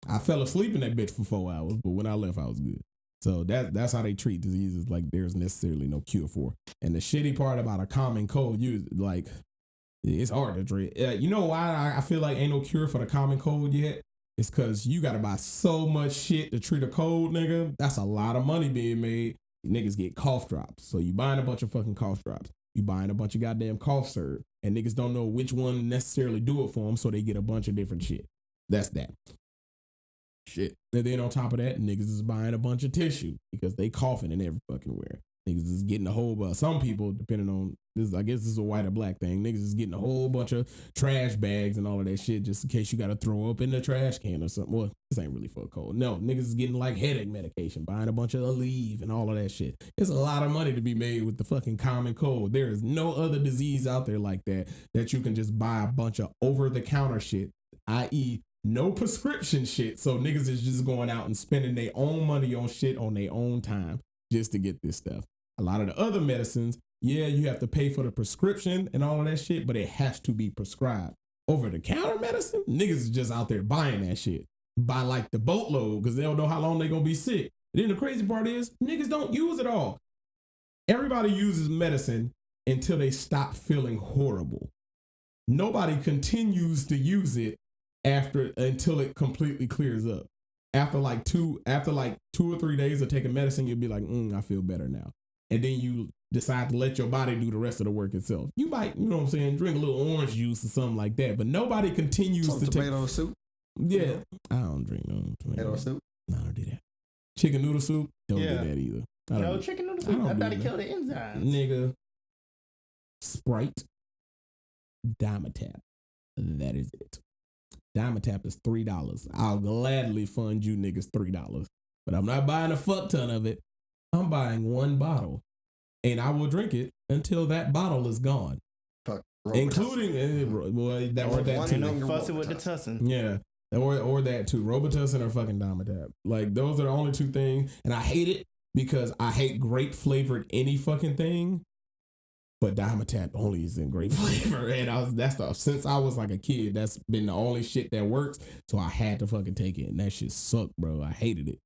I fell asleep in that bitch for 4 hours, but when I left, I was good. So that's how they treat diseases like there's necessarily no cure for. And the shitty part about a common cold, it's hard to treat. You know why I feel like ain't no cure for the common cold yet? It's because you got to buy so much shit to treat a cold, nigga. That's a lot of money being made. Niggas get cough drops. So you buying a bunch of fucking cough drops. You buying a bunch of goddamn cough syrup. And niggas don't know which one necessarily do it for them, so they get a bunch of different shit. That's that. Shit. And then on top of that, niggas is buying a bunch of tissue because they coughing in every fucking where. Niggas is getting a whole bunch. Some people, depending on this, I guess this is a white or black thing. Niggas is getting a whole bunch of trash bags and all of that shit just in case you got to throw up in the trash can or something. Well, this ain't really for a cold. No, niggas is getting like headache medication, buying a bunch of Aleve and all of that shit. It's a lot of money to be made with the fucking common cold. There is no other disease out there like that you can just buy a bunch of over the counter shit i.e., no prescription shit. So niggas is just going out and spending their own money on shit on their own time just to get this stuff. A lot of the other medicines, yeah, you have to pay for the prescription and all of that shit, but it has to be prescribed. Over the counter medicine, niggas is just out there buying that shit by like the boatload because they don't know how long they gonna be sick. And then the crazy part is niggas don't use it all. Everybody uses medicine until they stop feeling horrible. Nobody continues to use it until it completely clears up. After like two or 3 days of taking medicine, you'll be like, I feel better now. And then you decide to let your body do the rest of the work itself. You might, you know what I'm saying, drink a little orange juice or something like that, but nobody continues to take tomato soup. Yeah, I don't drink no tomato soup. No, I don't do that. Chicken noodle soup, don't do that either. No chicken noodle soup. I thought it killed the enzymes. Nigga, Sprite, Dimetap. That is it. Dimetap is $3. I'll gladly fund you niggas $3, but I'm not buying a fuck ton of it. I'm buying one bottle, and I will drink it until that bottle is gone, including that too. Fussing with the tussin. Yeah, or that too. Robitussin or fucking Dimetap. Like those are the only two things, and I hate it because I hate grape flavored any fucking thing. But Dimetap only is in grape flavor, and since I was like a kid, that's been the only shit that works. So I had to fucking take it, and that shit sucked, bro. I hated it,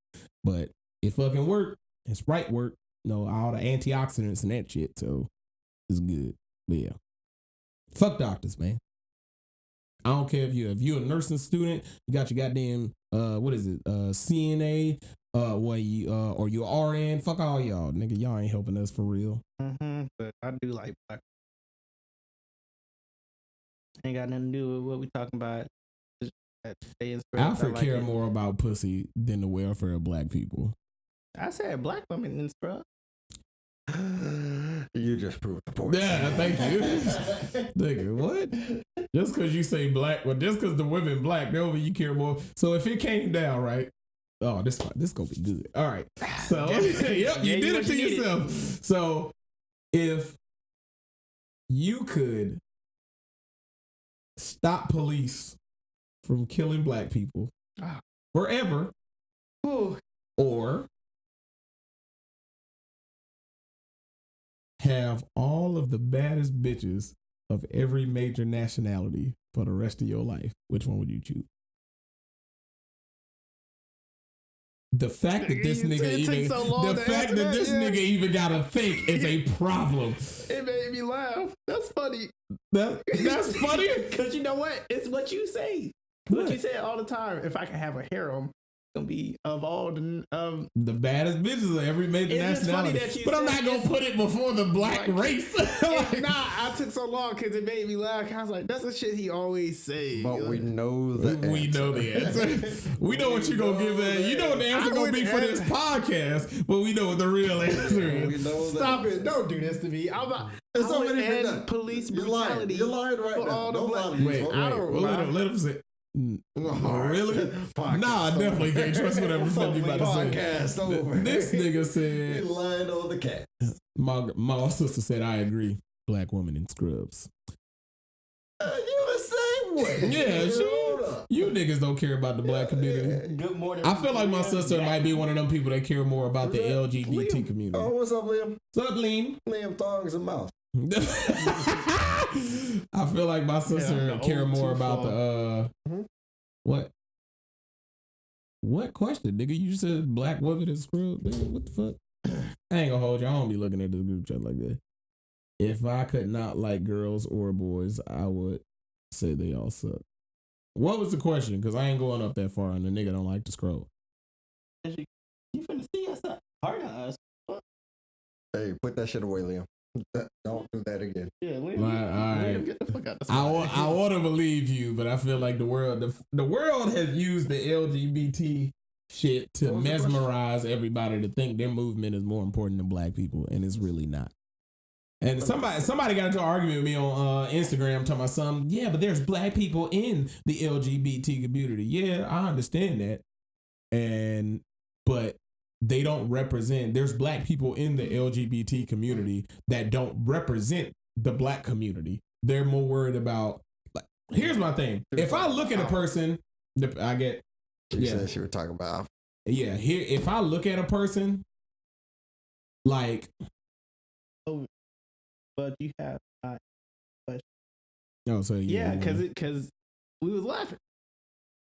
but it fucking worked. And Sprite worked, all the antioxidants and that shit. So it's good. But yeah, fuck doctors, man. I don't care if you're a nursing student, you got your goddamn CNA, or you RN. Fuck all y'all, nigga. Y'all ain't helping us for real. But I do like black. Ain't got nothing to do with what we talking about. Alfred care more about pussy than the welfare of black people. I said black women in scrub. You just proved the point. Yeah, thank you. Nigga, what? Just because you say black, just because the women black, you care more. So if it came down, right? Oh, this gonna be good. All right. So yep, you did it to yourself. So if you could stop police from killing black people forever, or have all of the baddest bitches of every major nationality for the rest of your life, which one would you choose? The fact that this nigga even gotta think is a problem. It made me laugh. That's funny. That's funny? Because you know what? It's what you say. What you say all the time. If I can have a harem, gonna be of all the baddest bitches of every major nationality. But I'm not gonna put it before the black race. I took so long because it made me laugh. I was like, that's the shit he always say. But we know the answer. We know the answer. We know what you're gonna give that. You know what the answer gonna be for this podcast, but we know what the real answer is. Stop it. Don't do this to me. It's already been done. Police brutality. You're lying right now. All wait, let him say. Really? Nah, I definitely can't trust whatever the fuck you about to say. Over. This nigga said, "You lying on the cat." My sister said, "I agree. Black woman in scrubs." You the same way. Yeah, you niggas don't care about the black community. Good morning. I feel like my sister might be one of them people that care more about the LGBT community. Oh, what's up, Liam? What's up, Liam? Liam thongs and mouth. I feel like my sister care more about the what question, nigga? You said black women in scrub, nigga. What the fuck? I ain't gonna hold you. I don't be looking at this group chat like that. If I could not like girls or boys, I would say they all suck. What was the question? Because I ain't going up that far and the nigga don't like to scroll. You finna see us hard on us. Hey, put that shit away, Liam. Don't do that again. Yeah, all right. Get the fuck out. I want to believe you, but I feel like the world has used the LGBT shit to mesmerize everybody to think their movement is more important than black people, and it's really not. And somebody got into an argument with me on Instagram talking about something. Yeah, but there's black people in the LGBT community. Yeah, I understand that, but they don't represent. There's black people in the LGBT community that don't represent the black community. They're more worried about, Here's my thing. If I look at a person, I get. She said she was talking about. Yeah, here. If I look at a person, like. Oh, but you have not. Oh, so Yeah, because we was laughing.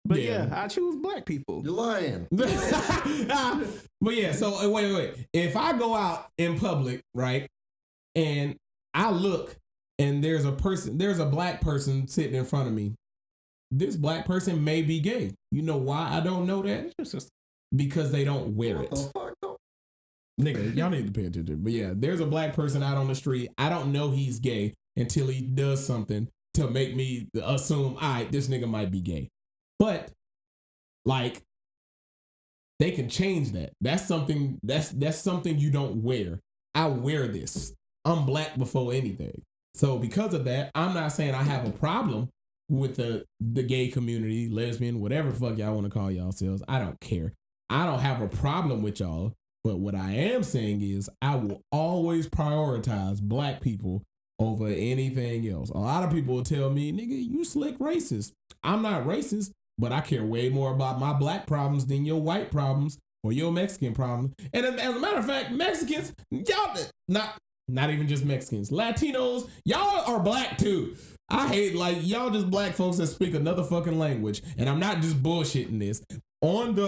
But yeah, I choose black people. You're lying. But yeah, so wait. If I go out in public, right, and I look and there's a black person sitting in front of me, this black person may be gay. You know why I don't know that? Because they don't wear it. Nigga, y'all need to pay attention. But yeah, there's a black person out on the street. I don't know he's gay until he does something to make me assume, all right, this nigga might be gay. But like, they can change that. That's something you don't wear. I wear this. I'm black before anything. So because of that, I'm not saying I have a problem with the gay community, lesbian, whatever the fuck y'all want to call yourselves. I don't care. I don't have a problem with y'all. But what I am saying is I will always prioritize black people over anything else. A lot of people will tell me, nigga, you slick racist. I'm not racist, but I care way more about my black problems than your white problems or your Mexican problems. And as a matter of fact, Mexicans, y'all, not even just Mexicans, Latinos, y'all are black too. I hate, like, y'all just black folks that speak another fucking language. And I'm not just bullshitting this. On the,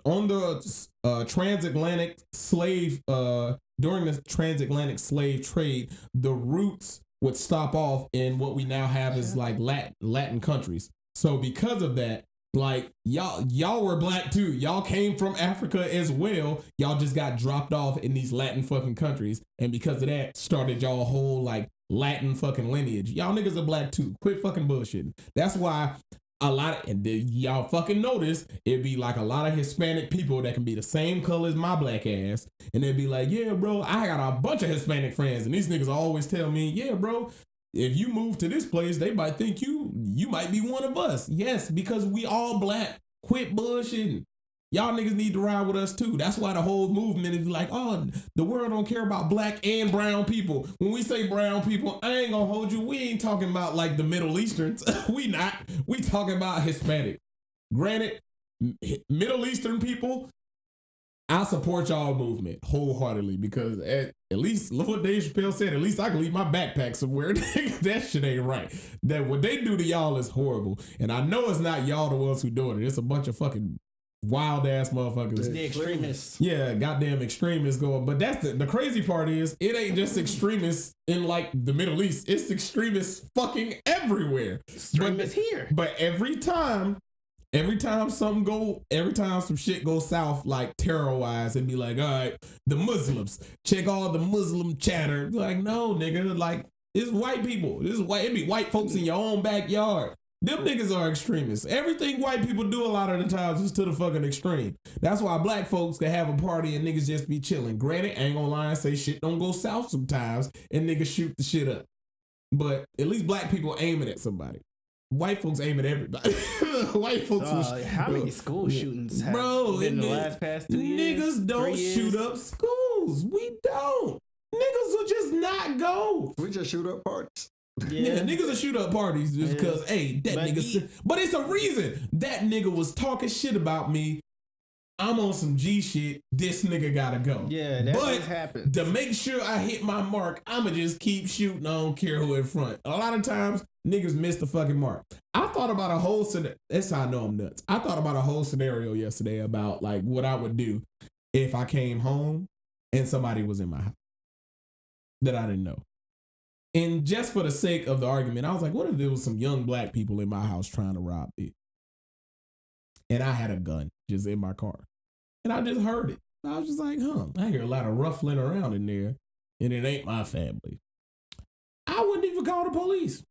On the transatlantic slave, during the transatlantic slave trade, the roots would stop off in what we now have is like Latin countries. So because of that, like y'all were black too. Y'all came from Africa as well. Y'all just got dropped off in these Latin fucking countries. And because of that, started y'all whole like Latin fucking lineage. Y'all niggas are black too. Quit fucking bullshitting. That's why a lot of, and y'all fucking notice, it'd be like a lot of Hispanic people that can be the same color as my black ass. And they'd be like, yeah, bro, I got a bunch of Hispanic friends. And these niggas always tell me, yeah, bro, if you move to this place, they might think you might be one of us. Yes, because we all black. Quit bullshitting. Y'all niggas need to ride with us too. That's why the whole movement is like, oh, the world don't care about black and brown people. When we say brown people, I ain't gonna hold you. We ain't talking about like the Middle Easterns. We talking about Hispanic. Granted, Middle Eastern people, I support y'all movement wholeheartedly because at least, look what Dave Chappelle said, at least I can leave my backpack somewhere. That shit ain't right. That what they do to y'all is horrible. And I know it's not y'all the ones who doing it. It's a bunch of fucking wild ass motherfuckers. The extremists. Yeah, goddamn extremists going. But that's the crazy part is it ain't just extremists in like the Middle East. It's extremists fucking everywhere. Extremists here. But every time some shit goes south, like terror-wise, and be like, all right, the Muslims, check all the Muslim chatter. Like, no, nigga, like, it's white people. It be white folks in your own backyard. Them niggas are extremists. Everything white people do a lot of the times is to the fucking extreme. That's why black folks can have a party and niggas just be chilling. Granted, ain't gonna lie and say shit don't go south sometimes and niggas shoot the shit up. But at least black people aiming at somebody. White folks aim at everybody. White folks. How many school shootings have been in the last past 2 years? Niggas don't shoot up schools. We don't. Niggas will just not go. We just shoot up parties. Yeah, niggas will shoot up parties just because, hey, that nigga. But it's a reason. That nigga was talking shit about me. I'm on some G shit. This nigga gotta go. Yeah, that's what happens. To make sure I hit my mark, I'ma just keep shooting. I don't care who in front. A lot of times, niggas miss the fucking mark. I thought about a whole scenario. That's how I know I'm nuts. I thought about a whole scenario yesterday about like what I would do if I came home and somebody was in my house that I didn't know. And just for the sake of the argument, I was like, what if there was some young black people in my house trying to rob me? And I had a gun just in my car. And I just heard it. I was just like, I hear a lot of ruffling around in there. And it ain't my family. I wouldn't even call the police.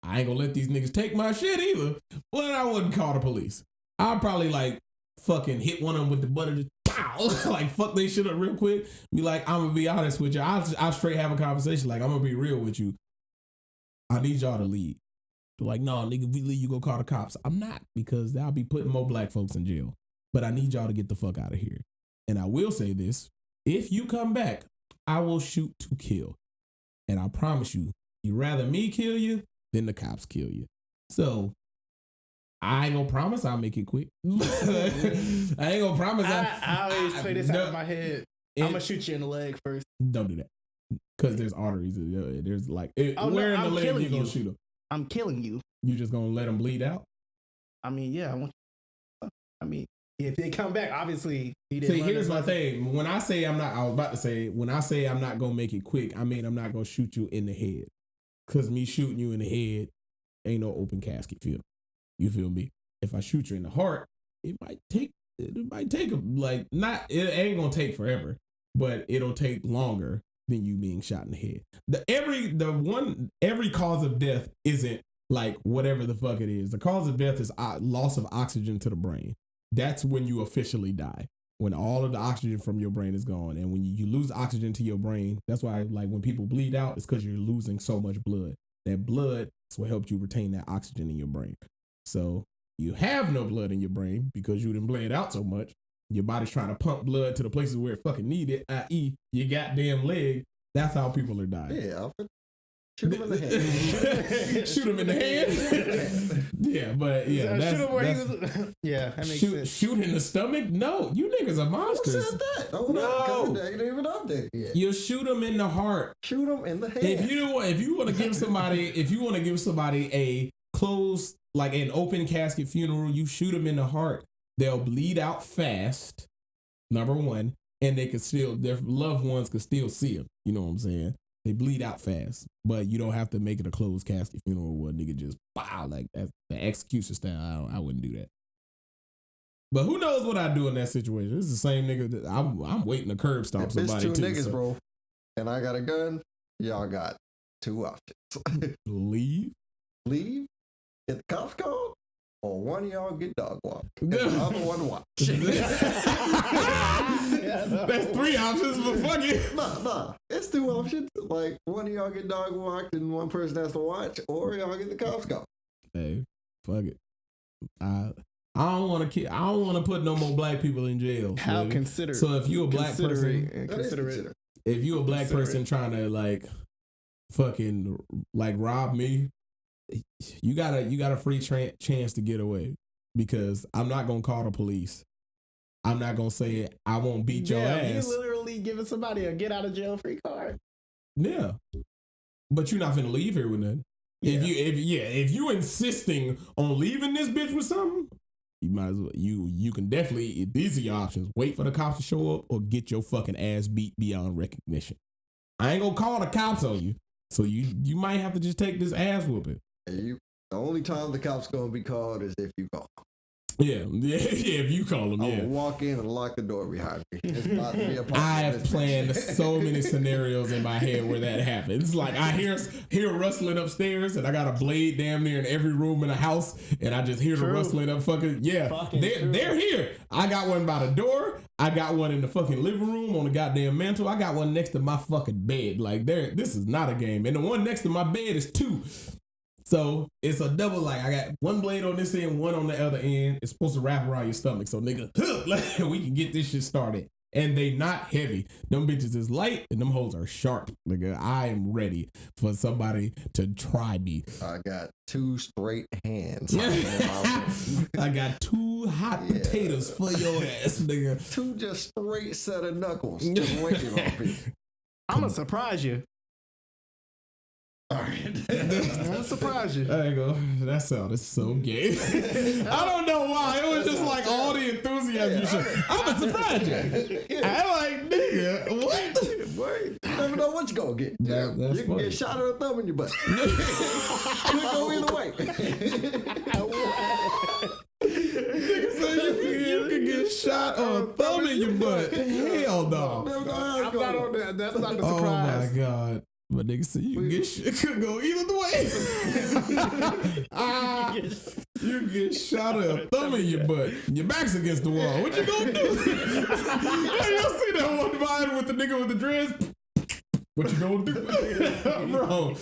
I ain't gonna let these niggas take my shit either. But I wouldn't call the police. I'd probably like fucking hit one of them with the butt of the pow. Like fuck they shit up real quick. Be like, I'm gonna be honest with you. I'll straight have a conversation. Like, I'm gonna be real with you. I need y'all to leave. They're like, no, nigga, if we leave, you go call the cops. I'm not, because I'll be putting more black folks in jail. But I need y'all to get the fuck out of here. And I will say this. If you come back, I will shoot to kill. And I promise you, You rather me kill you than the cops kill you. So I ain't gonna promise I'll make it quick. I ain't gonna promise I always play this out of my head. I'm gonna shoot you in the leg first. Don't do that. Because there's arteries. There's like, where in the leg you gonna shoot them? I'm killing you. You just gonna let them bleed out? I mean, yeah. If they come back, obviously he didn't. See, here's my thing. When I say I'm not gonna make it quick, I mean I'm not gonna shoot you in the head. Cause me shooting you in the head ain't no open casket funeral. You feel me? If I shoot you in the heart, it might take it ain't gonna take forever, but it'll take longer than you being shot in the head. Every cause of death isn't like whatever the fuck it is. The cause of death is loss of oxygen to the brain. That's when you officially die. When all of the oxygen from your brain is gone. And when you lose oxygen to your brain, that's why like when people bleed out, it's because you're losing so much blood. That blood is what helps you retain that oxygen in your brain. So you have no blood in your brain because you didn't bled out so much. Your body's trying to pump blood to the places where it fucking needed, i.e. your goddamn leg. That's how people are dying. Yeah, Alfred. Shoot him in the head. Shoot him in the head? Yeah, but yeah. That makes sense. Shoot in the stomach? No, you niggas are monsters. Who said that? Oh, no. They ain't even up there yet. You shoot him in the heart. Shoot him in the head. If you want to give somebody a closed, like an open casket funeral, you shoot them in the heart. They'll bleed out fast, number one, and their loved ones can still see them. You know what I'm saying? They bleed out fast, but you don't have to make it a closed casket funeral where a nigga just bow like that. The execution style, I wouldn't do that. But who knows what I'd do in that situation? This is the same nigga that I'm waiting to curb stomp somebody it's two too. niggas, bro, and I got a gun. Y'all got two options. Leave, get the cops called, or one of y'all get dog walked. And the other one watch. That's three options, but fuck it. Nah. It's two options. Like one of y'all get dog walked and one person has to watch, or y'all get the cops called. Hey, fuck it. I don't want to put no more black people in jail. How considerate. So if you a black person, if you a black person trying to like fucking like rob me, you got a free chance to get away, because I'm not gonna call the police. I'm not gonna say I won't beat your ass. You literally giving somebody a get out of jail free card. Yeah, but you're not finna leave here with nothing. Yeah. If you insisting on leaving this bitch with something, you might as well. You can definitely. These are your options: wait for the cops to show up, or get your fucking ass beat beyond recognition. I ain't gonna call the cops on you, so you might have to just take this ass whooping. The only time the cops gonna be called is if you call. Yeah. If you call them, I'm gonna walk in and lock the door behind me. It's about to be a problem. I have planned so many scenarios in my head where that happens. Like I hear rustling upstairs, and I got a blade damn near in every room in the house, and I just hear the rustling up. They're here. I got one by the door. I got one in the fucking living room on the goddamn mantle. I got one next to my fucking bed. Like this is not a game, and the one next to my bed is two. So it's a double, like I got one blade on this end, one on the other end. It's supposed to wrap around your stomach. So nigga, we can get this shit started. And they not heavy. Them bitches is light and them hoes are sharp. Nigga, I am ready for somebody to try me. I got two straight hands. I got two hot potatoes for your ass, nigga. Two just straight set of knuckles. Just waiting on me. I'm gonna surprise you. All right. I'm gonna surprise you. There you go. That sounded so gay. I don't know why. It was just like all the enthusiasm. I'm gonna surprise you. I'm like, nigga, what? Wait, you never know what you're gonna get. That's you can get shot or a thumb in your butt. You go either way. Nigga say you can get shot or a thumb in your butt. Hell no. I'm not on that. That's not the surprise. Oh my God. But nigga said you can get shit, could go either way. You get shot or a thumb in your butt. Your back's against the wall. What you gonna do? Hey, y'all see that one vibe with the nigga with the dreads? What you gonna do? Bro.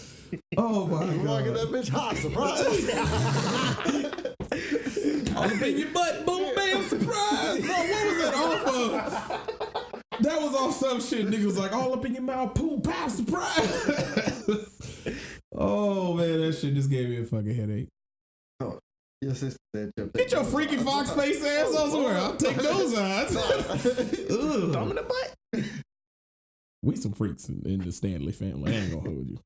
Oh my God. Rocking that bitch hot, surprise. All up in your butt, boom, bam, surprise. Bro, what was that off of? That was off some shit. Niggas was like, all up in your mouth, poo, pow, surprise. shit just gave me a fucking headache. Oh, your sister said Get your freaky fox face ass on somewhere. I'll take those odds. Thumb in the butt. We some freaks in the Stanley family. I ain't gonna hold you.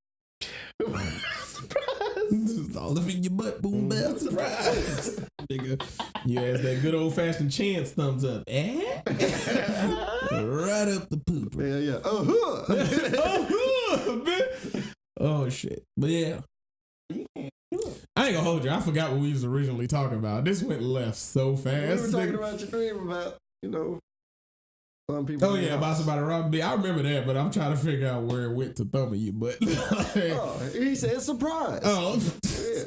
Surprise. All up in your butt, boom, bell, surprise. Nigga, you ask that good old fashioned chance thumbs up. Right up the poop. Yeah. Oh shit. But yeah. I ain't gonna hold you. I forgot what we was originally talking about. This went left so fast. We were talking about your dream about, some people. Oh yeah, about somebody robbing me. I remember that, but I'm trying to figure out where it went to thumbing you. But he said surprise. Oh, yeah.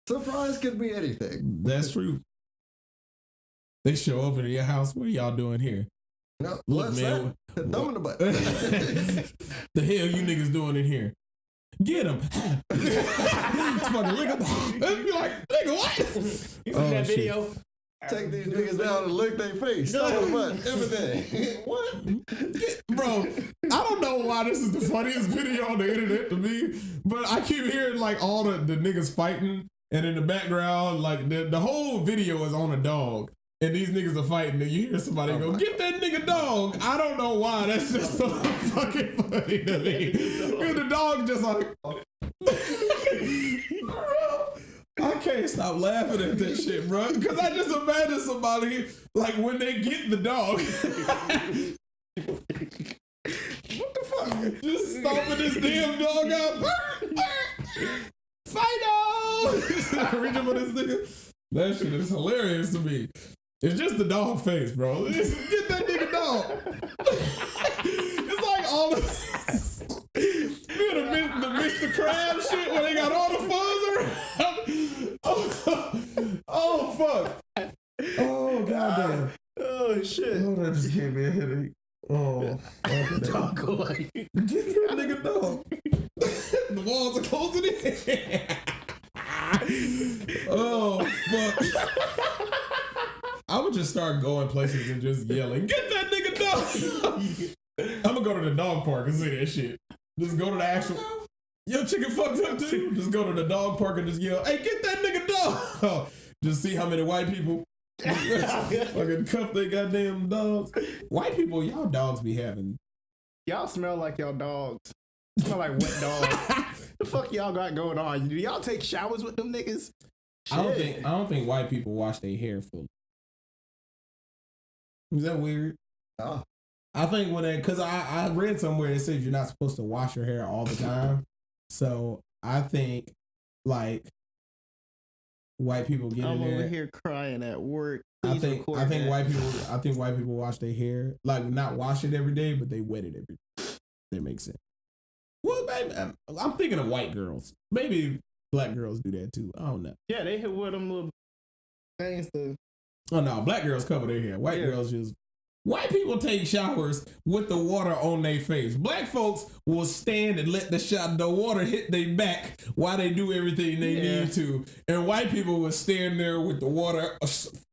Surprise could be anything. That's true. They show up at your house. What are y'all doing here? No, look, what's man. That? Thumb in the butt. The hell you niggas doing in here? Get him. Fucking lick him. Be like, nigga, what? You see that video? Take these niggas down and lick their face. Thumb in the butt. Everything. What? Bro, I don't know why this is the funniest video on the internet to me, but I keep hearing like all the niggas fighting, and in the background, like the whole video is on a dog. And these niggas are fighting, and you hear somebody go, get that nigga dog. I don't know why. That's just so fucking funny to me. And the dog just like, bro, I can't stop laughing at this shit, bro. Because I just imagine somebody, like, when they get the dog. What the fuck? Just stomping this damn dog out. Fight-o! Reaching for this nigga. That shit is hilarious to me. It's just the dog face, bro. Get that nigga dog. It's like all the the Mr. Krabs shit where they got all the fuzz around. Oh fuck. Oh goddamn. Oh shit. Oh, that just gave me a headache. Oh, Dog like. get that nigga dog. The walls are closing in. Oh fuck. I would just start going places and just yelling, get that nigga dog. I'm gonna go to the dog park and see that shit. Just go to the actual. Yo, chicken fucked up too. Just go to the dog park and just yell, hey, get that nigga dog. Just see how many white people fucking cuff their goddamn dogs. White people, y'all dogs be having. Y'all smell like y'all dogs. Smell like wet dogs. The fuck y'all got going on? Do y'all take showers with them niggas? I don't think white people wash their hair fully. Is that weird? Oh. I think because I read somewhere it says you're not supposed to wash your hair all the time. So I think like white people get in there. I'm over here crying at work. I think white people wash their hair, like not wash it every day, but they wet it every day. That makes sense. Well, baby, I'm thinking of white girls. Maybe black girls do that too. I don't know. Yeah, they hit with them little things to. Oh no, black girls cover their hair. White girls just. White people take showers with the water on their face. Black folks will stand and let the water hit their back while they do everything they need to. And white people will stand there with the water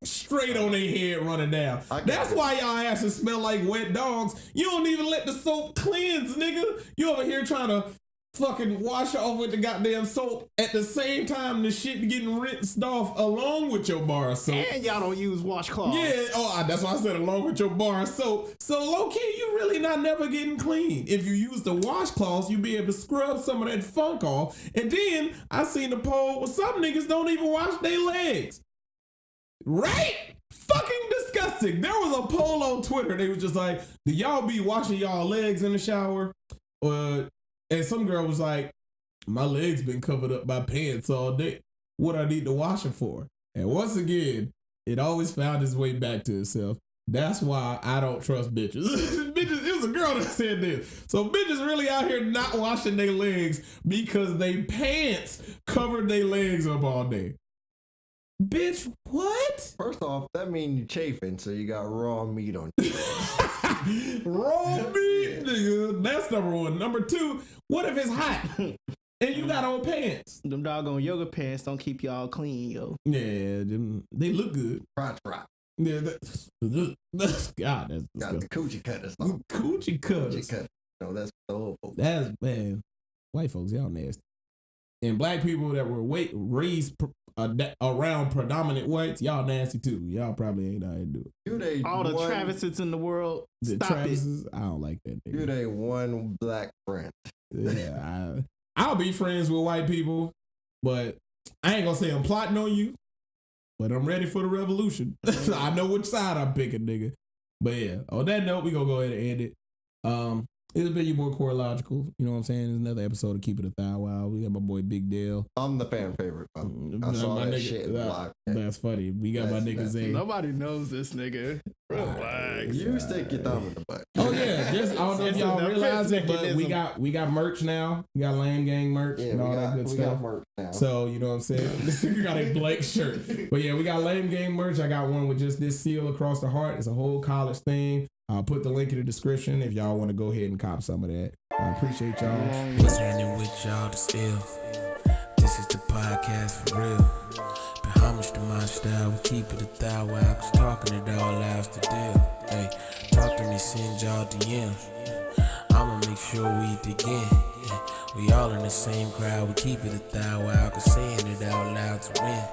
straight on their head running down. That's why y'all asses smell like wet dogs. You don't even let the soap cleanse, nigga. You over here trying to fucking wash off with the goddamn soap at the same time the shit getting rinsed off along with your bar of soap. And y'all don't use washcloths. Yeah, that's why I said along with your bar of soap. So low key, you really not never getting clean. If you use the washcloths, you be able to scrub some of that funk off. And then I seen the poll where some niggas don't even wash their legs. Right? Fucking disgusting. There was a poll on Twitter. They was just like, do y'all be washing y'all legs in the shower? And some girl was like, my legs been covered up by pants all day. What I need to wash it for? And once again, it always found its way back to itself. That's why I don't trust bitches. Bitches, it was a girl that said this. So bitches really out here not washing their legs because they pants covered their legs up all day. Bitch, what? First off, that means you chafing, so you got raw meat on you. Raw meat, nigga. That's number one. Number two, what if it's hot and you got on pants? Them doggone yoga pants don't keep y'all clean, yo. Yeah, they look good. Crotch rock. Yeah, that's God, that's got the coochie cutters. Coochie cutters. No, that's the old folks. That's man. White folks, y'all nasty. And black people that were raised around predominant whites, y'all nasty too. Y'all probably ain't out here do it. All the Travises in the world, the stop Travises, I don't like that nigga. You they one black friend. Yeah, I'll be friends with white people, but I ain't gonna say I'm plotting on you, but I'm ready for the revolution. I know which side I'm picking, nigga. But yeah, on that note, we gonna go ahead and end it. It's been your boy Corillogical. You know what I'm saying? It's another episode of Keep It a ThouWow. We got my boy Big Dale. I'm the fan favorite. I saw my that nigga, shit. That's funny. We got my nigga Zay. Nobody knows this nigga. Relax. You stick your thumb in the butt. Oh yeah, just I don't know if y'all realize it, but we got merch now. We got Lame Gang merch and all that good stuff. Got merch now. So you know what I'm saying? This nigga got a blank shirt. But yeah, we got Lame Gang merch. I got one with just this seal across the heart. It's a whole college thing. I'll put the link in the description if y'all want to go ahead and cop some of that. I appreciate y'all. What's happening with y'all to still? This is the podcast for real. Pay homage to my style, we keep it a ThouWow, cause talking it all out's the deal. Hey, talk to me, send y'all DM. I'ma make sure we dig in. We all in the same crowd, we keep it a ThouWow, cause saying it out loud's a win.